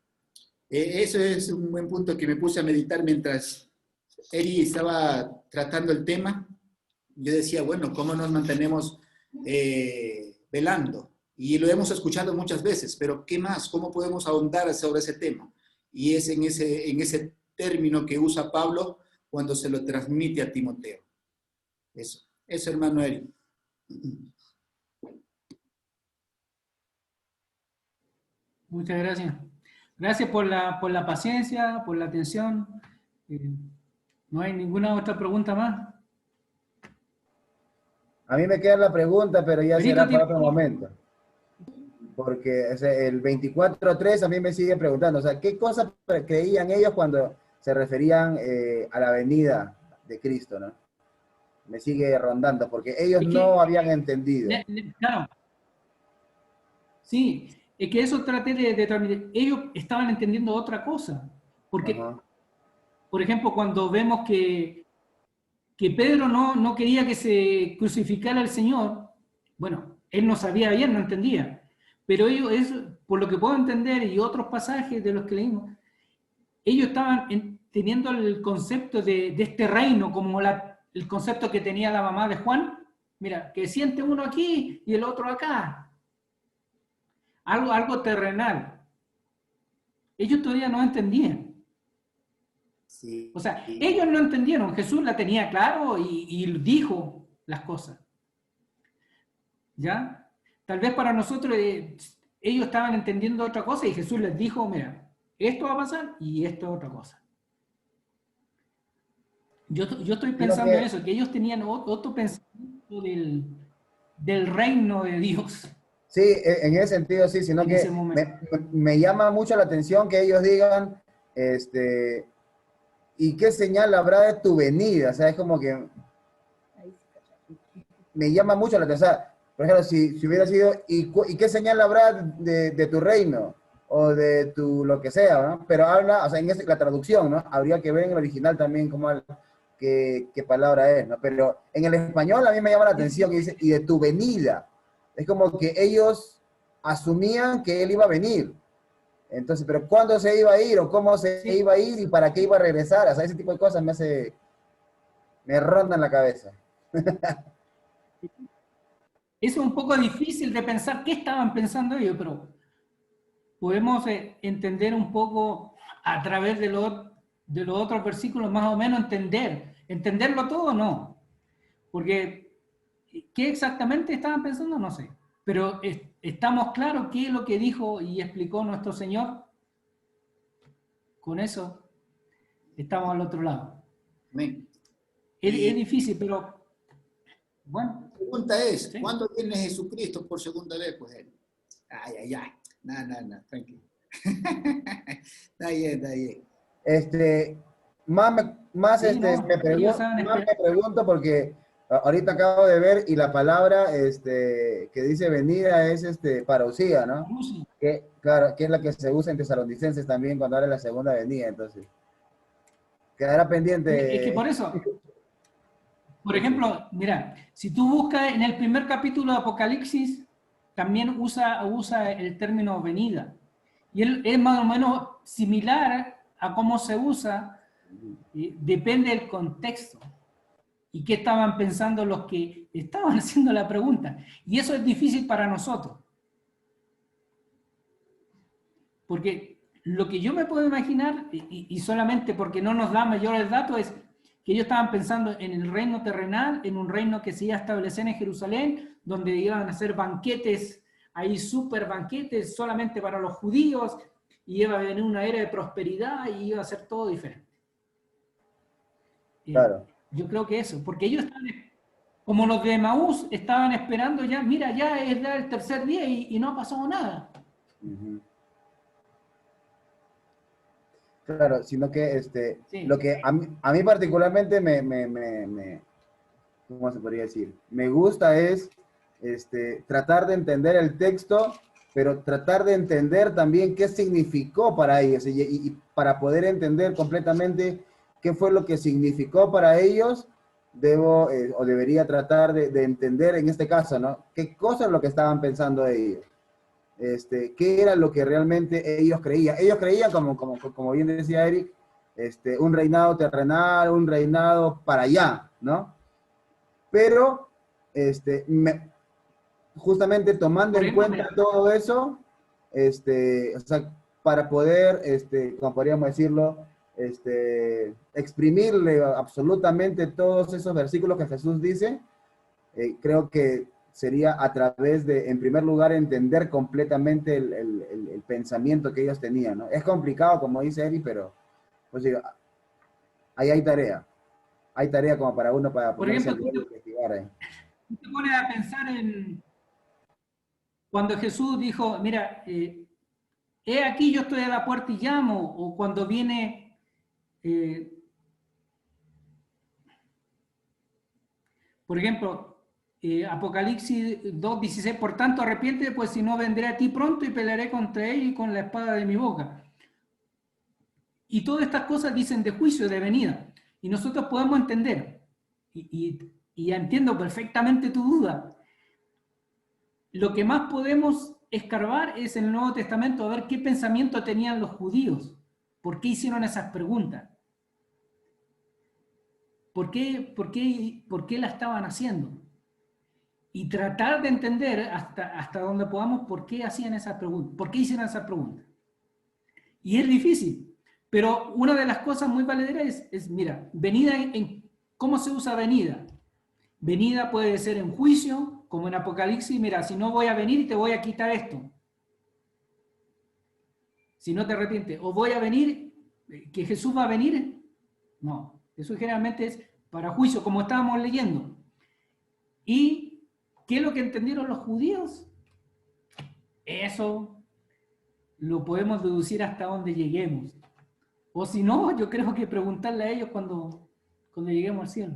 Eso es un buen punto que me puse a meditar mientras Eri estaba tratando el tema. Yo decía, bueno, ¿cómo nos mantenemos velando? Y lo hemos escuchado muchas veces, pero ¿qué más? ¿Cómo podemos ahondar sobre ese tema? Y es en ese término que usa Pablo cuando se lo transmite a Timoteo. Eso hermano Eri. Muchas gracias. Gracias por la paciencia, por la atención. ¿No hay ninguna otra pregunta más? A mí me queda la pregunta, pero ya Benito, será para otro momento. Porque el 24.3 a mí me sigue preguntando, o sea, ¿qué cosas creían ellos cuando se referían a la venida de Cristo, ¿no? Me sigue rondando, porque ellos no habían entendido. Claro. Sí, es que eso traté de transmitir. Ellos estaban entendiendo otra cosa. Porque, por ejemplo, cuando vemos que Pedro no quería que se crucificara al Señor, bueno, él no sabía bien, no entendía. Pero ellos, por lo que puedo entender, y otros pasajes de los que leímos, ellos estaban teniendo el concepto de este reino, como el concepto que tenía la mamá de Juan. Mira, que siente uno aquí y el otro acá. Algo terrenal. Ellos todavía no entendían. Sí, O sea, sí. ellos no entendieron. Jesús la tenía claro y dijo las cosas. ¿Ya? Tal vez para nosotros ellos estaban entendiendo otra cosa y Jesús les dijo, mira, esto va a pasar y esto es otra cosa. Yo estoy pensando en eso, que ellos tenían otro pensamiento del reino de Dios. Sí, en ese sentido sí, sino que me llama mucho la atención que ellos digan, ¿y qué señal habrá de tu venida? O sea, es como que me llama mucho la atención. O sea, por ejemplo, si hubiera sido, ¿y qué señal habrá de tu reino? O de tu lo que sea, ¿no? Pero habla, o sea, en la traducción, ¿no? Habría que ver en el original también qué palabra es, ¿no? Pero en el español a mí me llama la atención que dice, y de tu venida. Es como que ellos asumían que él iba a venir. Entonces, pero ¿cuándo se iba a ir? ¿O cómo se iba a ir? ¿Y para qué iba a regresar? O sea, ese tipo de cosas me rondan la cabeza. Eso es un poco difícil de pensar qué estaban pensando ellos, pero podemos entender un poco a través de los otros versículos, más o menos entenderlo todo, no. Porque qué exactamente estaban pensando, no sé. Pero estamos claros qué es lo que dijo y explicó nuestro Señor. Con eso estamos al otro lado. Amén. Es difícil, pero bueno. La pregunta es, ¿sí? ¿Cuándo viene Jesucristo por segunda vez? Pues él. Ay. No, tranquilo. Está bien, está bien. Sí, no, ellos saben más esperar. me pregunto porque ahorita acabo de ver y la palabra que dice venida es parousia, ¿no? Que, claro, que es la que se usa en Tesalonicenses también cuando habla de la segunda venida, entonces. Quedará Es que pendiente. por eso, por Sí, sí. ejemplo, mira, si tú buscas en el primer capítulo de Apocalipsis, también usa el término venida. Y él es más o menos similar a cómo se usa, depende del contexto y qué estaban pensando los que estaban haciendo la pregunta. Y eso es difícil para nosotros. Porque lo que yo me puedo imaginar, y solamente porque no nos da mayores datos, es que ellos estaban pensando en el reino terrenal, en un reino que se iba a establecer en Jerusalén, donde iban a hacer banquetes, ahí súper banquetes solamente para los judíos, y iba a venir una era de prosperidad y iba a ser todo diferente. Claro. Yo creo que eso, porque ellos estaban, como los de Maús, estaban esperando ya, mira, ya es el tercer día y no ha pasado nada. Ujú. Claro, sino que lo Sí. que a mí particularmente ¿cómo se podría decir? Me gusta es tratar de entender el texto, pero tratar de entender también qué significó para ellos y para poder entender completamente qué fue lo que significó para ellos, debo o debería tratar de entender en este caso, ¿no? ¿Qué cosa es lo que estaban pensando ellos? Qué era lo que realmente ellos creían. Ellos creían, como bien decía Eric, un reinado terrenal, un reinado para allá, ¿no? Pero justamente tomando Por en ejemplo, cuenta mira, todo eso, o sea, para poder, como podríamos decirlo, exprimirle absolutamente todos esos versículos que Jesús dice, creo que sería a través de, en primer lugar, entender completamente el pensamiento que ellos tenían, ¿no? Es complicado, como dice Eri, pero pues digo, ahí hay tarea como para uno para por ponerse a ejemplo, tú leer y investigar ahí. te pones a pensar en cuando Jesús dijo, mira, he aquí yo estoy a la puerta y llamo, o cuando viene, eh, por ejemplo, Apocalipsis 2:16, por tanto arrepiéntete, pues si no vendré a ti pronto y pelearé contra ellos y con la espada de mi boca. Y todas estas cosas dicen de juicio, de venida. Y nosotros podemos entender, y entiendo perfectamente tu duda, lo que más podemos escarbar es en el Nuevo Testamento a ver qué pensamiento tenían los judíos, por qué hicieron esas preguntas, por qué la estaban haciendo. Y tratar de entender hasta donde podamos por qué hacían esas preguntas, por qué hicieron esas preguntas. Y es difícil, pero una de las cosas muy valederas es mira, venida ¿cómo se usa venida? Venida puede ser en juicio, como en Apocalipsis, mira, si no voy a venir y te voy a quitar esto. Si no te arrepientes, o voy a venir, que Jesús va a venir. No, eso generalmente es para juicio, como estábamos leyendo. ¿Y qué es lo que entendieron los judíos? Eso lo podemos deducir hasta donde lleguemos. O si no, yo creo que preguntarle a ellos cuando lleguemos al cielo.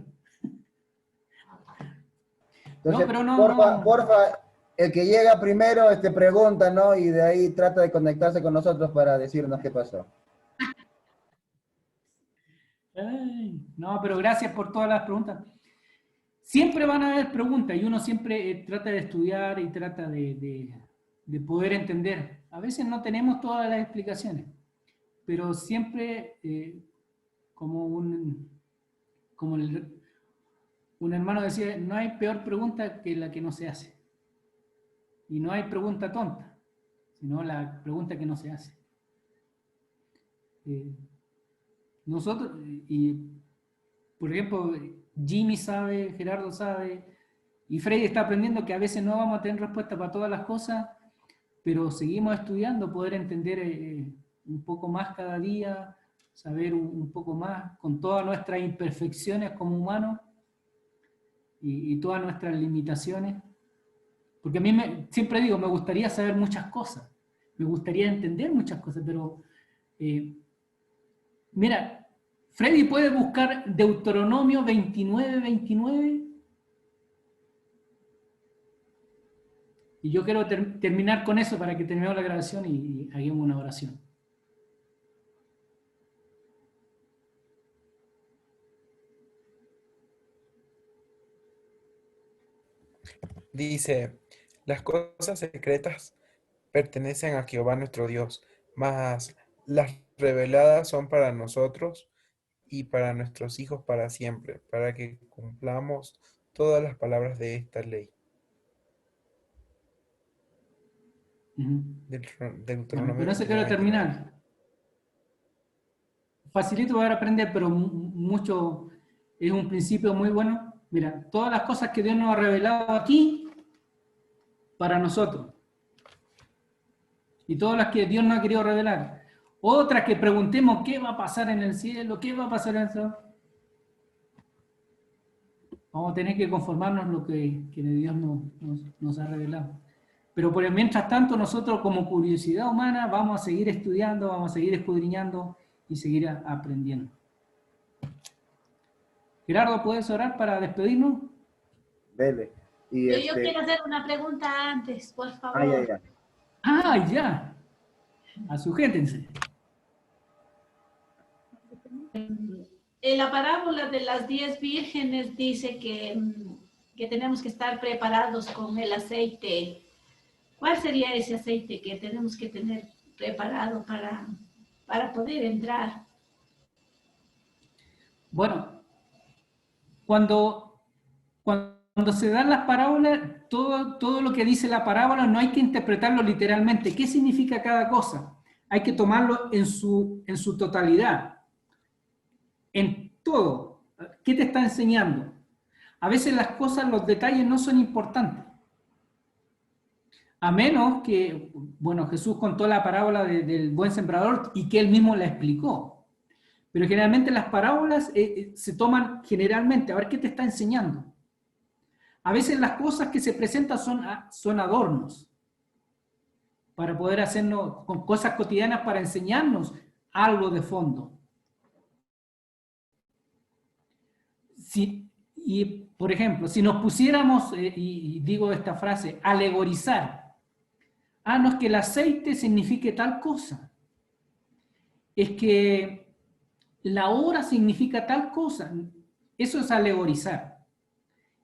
No, Entonces, pero no, porfa, el que llega primero pregunta, ¿no? Y de ahí trata de conectarse con nosotros para decirnos qué pasó. ay, no, pero gracias por todas las preguntas. Siempre van a haber preguntas y uno siempre trata de estudiar y trata de poder entender. A veces no tenemos todas las explicaciones, pero siempre como un hermano decía, no hay peor pregunta que la que no se hace. Y no hay pregunta tonta, sino la pregunta que no se hace. Eh, nosotros, y por ejemplo, Jimmy sabe, Gerardo sabe, y Freddy está aprendiendo que a veces no vamos a tener respuesta para todas las cosas, pero seguimos estudiando, poder entender un poco más cada día, saber un poco más con todas nuestras imperfecciones como humanos y todas nuestras limitaciones. Porque a mí siempre digo, me gustaría saber muchas cosas, me gustaría entender muchas cosas, pero mira, Freddy puede buscar Deuteronomio 29:29. Y yo quiero terminar con eso para que terminemos la grabación y hagamos una oración. Dice, las cosas secretas pertenecen a Jehová nuestro Dios, mas las reveladas son para nosotros y para nuestros hijos para siempre, para que cumplamos todas las palabras de esta ley. Ujú. Bueno, Deuteronomio pero eso quiero 29:29. terminar. Facilito para aprender, pero mucho es un principio muy bueno. Mira, todas las cosas que Dios nos ha revelado aquí para nosotros. Y todas las que Dios no ha querido revelar. Otras que preguntemos qué va a pasar en el cielo, qué va a pasar en el cielo. Vamos a tener que conformarnos lo que Dios nos ha revelado. Pero por el mientras tanto, nosotros como curiosidad humana vamos a seguir estudiando, vamos a seguir escudriñando y seguir aprendiendo. Gerardo, ¿puedes orar para despedirnos? Dele. Y Yo quiero hacer una pregunta antes, por favor. ay, ay, ay. ¡Ah, ya! Asujétense. En la parábola de las 10 vírgenes dice que tenemos que estar preparados con el aceite. ¿Cuál sería ese aceite que tenemos que tener preparado para poder entrar? Bueno, cuando se dan las parábolas, todo lo que dice la parábola no hay que interpretarlo literalmente. ¿Qué significa cada cosa? Hay que tomarlo en su totalidad, en todo. ¿Qué te está enseñando? A veces las cosas, los detalles no son importantes. A menos que, bueno, Jesús contó la parábola del buen sembrador y que él mismo la explicó. Pero generalmente las parábolas se toman generalmente, a ver qué te está enseñando. A veces las cosas que se presentan son adornos para poder hacernos con cosas cotidianas para enseñarnos algo de fondo. Y, por ejemplo, si nos pusiéramos, y digo esta frase, alegorizar, no es que el aceite signifique tal cosa, es que la hora significa tal cosa, eso es alegorizar.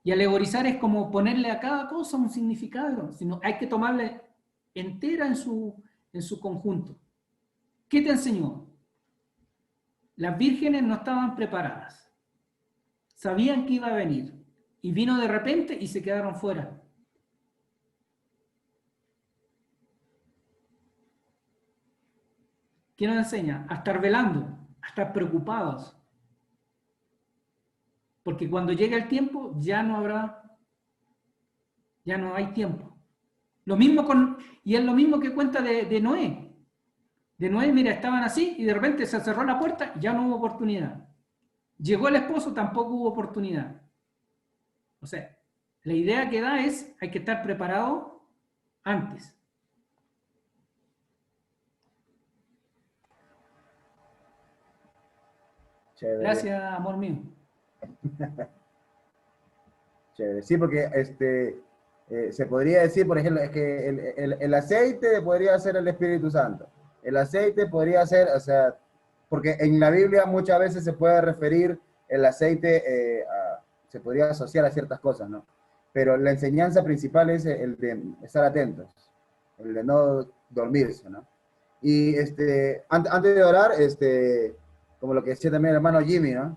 Y alegorizar es como ponerle a cada cosa un significado, sino hay que tomarle entera en su conjunto. ¿Qué te enseñó? Las vírgenes no estaban preparadas. Sabían que iba a venir. Y vino de repente y se quedaron fuera. ¿Qué nos enseña? A estar velando, a estar preocupados. Porque cuando llegue el tiempo ya no hay tiempo. Lo mismo y es lo mismo que cuenta de Noé. De Noé, mira, estaban así y de repente se cerró la puerta y ya no hubo oportunidad. Llegó el esposo, tampoco hubo oportunidad. O sea, la idea que da es, hay que estar preparado antes. Chévere. Gracias, amor mío. Chévere. Sí, porque se podría decir, por ejemplo, es que el aceite podría ser el Espíritu Santo. El aceite podría ser, o sea, porque en la Biblia muchas veces se puede referir el aceite, se podría asociar a ciertas cosas, ¿no? Pero la enseñanza principal es el de estar atentos, el de no dormirse, ¿no? Y antes de orar, como lo que decía también el hermano Jimmy, ¿no?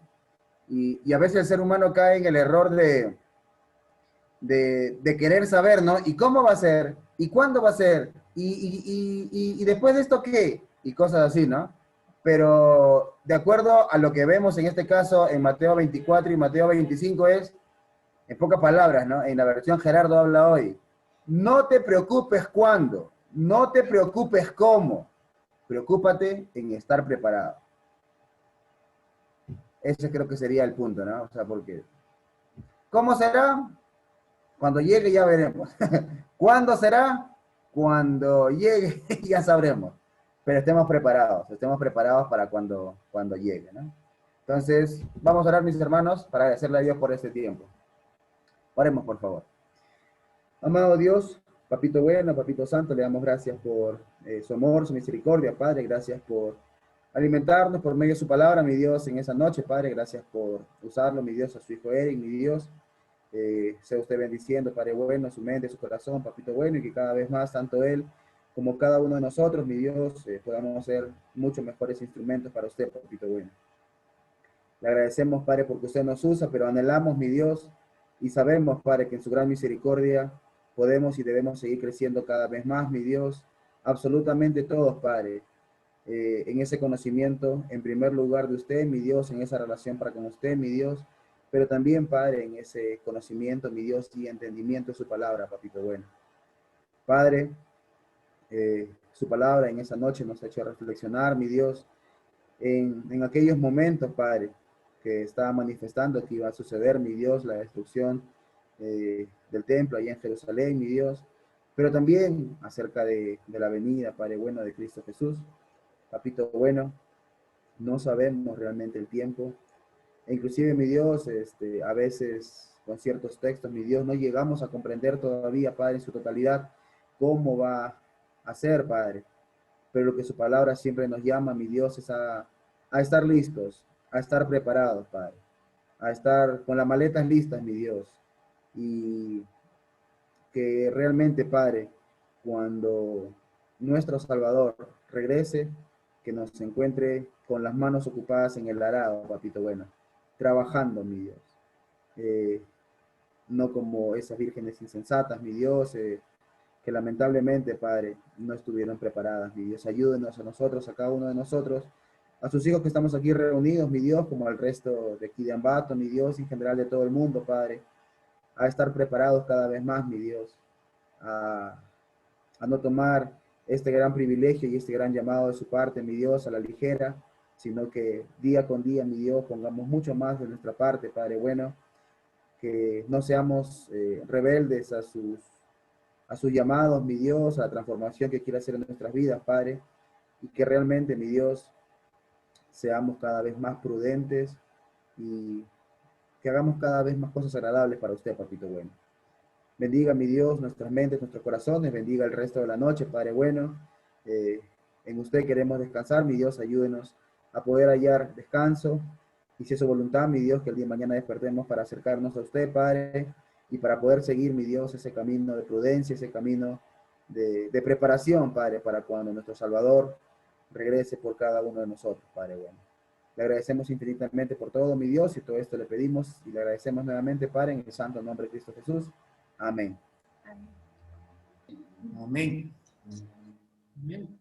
Y a veces el ser humano cae en el error de querer saber, ¿no? ¿Y cómo va a ser? ¿Y cuándo va a ser? ¿Y después de esto qué? Y cosas así, ¿no? Pero de acuerdo a lo que vemos en este caso en Mateo 24 y Mateo 25 es, en pocas palabras, ¿no? En la versión Gerardo habla hoy, no te preocupes cuándo, no te preocupes cómo, preocúpate en estar preparado. Ese creo que sería el punto, ¿no? O sea, porque, ¿cómo será? Cuando llegue ya veremos. ¿Cuándo será? cuando llegue ya sabremos, pero estemos preparados para cuando llegue, ¿no? Entonces, vamos a orar, mis hermanos, para agradecerle a Dios por este tiempo. Oremos, por favor. Amado Dios, Papito bueno, Papito santo, le damos gracias por su amor, su misericordia, Padre. Gracias por alimentarnos por medio de su palabra, mi Dios, en esa noche, Padre. Gracias por usarlo, mi Dios, a su hijo Eric, mi Dios. Sea usted bendiciendo, Padre bueno, su mente, su corazón, Papito bueno, y que cada vez más, tanto él como cada uno de nosotros, mi Dios, podamos ser mucho mejores instrumentos para usted, Papito bueno. Le agradecemos, Padre, porque usted nos usa, pero anhelamos, mi Dios, y sabemos, Padre, que en su gran misericordia podemos y debemos seguir creciendo cada vez más, mi Dios, absolutamente todos, Padre, en ese conocimiento, en primer lugar de usted, mi Dios, en esa relación para con usted, mi Dios, pero también, Padre, en ese conocimiento, mi Dios, y entendimiento de su palabra, Papito bueno. Padre, su palabra en esa noche nos ha hecho reflexionar, mi Dios, en aquellos momentos, Padre, que estaba manifestando que iba a suceder, mi Dios, la destrucción del templo allá en Jerusalén, mi Dios, pero también acerca de la venida, Padre bueno, de Cristo Jesús. Papito bueno, no sabemos realmente el tiempo, e inclusive, mi Dios, a veces con ciertos textos, mi Dios, no llegamos a comprender todavía, Padre, en su totalidad, cómo va a ser, Padre. Pero lo que su palabra siempre nos llama, mi Dios, es a estar listos, a estar preparados, Padre, a estar con las maletas listas, mi Dios, y que realmente, Padre, cuando nuestro Salvador regrese, que nos encuentre con las manos ocupadas en el arado, Papito bueno, trabajando, mi Dios, eh, no como esas vírgenes insensatas, mi Dios, que lamentablemente, Padre, no estuvieron preparadas, mi Dios. Ayúdenos a nosotros, a cada uno de nosotros, a sus hijos que estamos aquí reunidos, mi Dios, como al resto de aquí de Ambato, mi Dios, en general de todo el mundo, Padre, a estar preparados cada vez más, mi Dios, a no tomar este gran privilegio y este gran llamado de su parte, mi Dios, a la ligera, sino que día con día, mi Dios, pongamos mucho más de nuestra parte, Padre bueno, que no seamos rebeldes a sus llamados, mi Dios, a la transformación que quiere hacer en nuestras vidas, Padre, y que realmente, mi Dios, seamos cada vez más prudentes y que hagamos cada vez más cosas agradables para usted, Papito bueno. Bendiga, mi Dios, nuestras mentes, nuestros corazones, bendiga el resto de la noche, Padre bueno. En usted queremos descansar, mi Dios, ayúdenos a poder hallar descanso, y si es su voluntad, mi Dios, que el día de mañana despertemos para acercarnos a usted, Padre, y para poder seguir, mi Dios, ese camino de prudencia, ese camino de preparación, Padre, para cuando nuestro Salvador regrese por cada uno de nosotros, Padre bueno. Le agradecemos infinitamente por todo, mi Dios, y todo esto le pedimos y le agradecemos nuevamente, Padre, en el santo nombre de Cristo Jesús. Amén. Amén. Amén. Bien.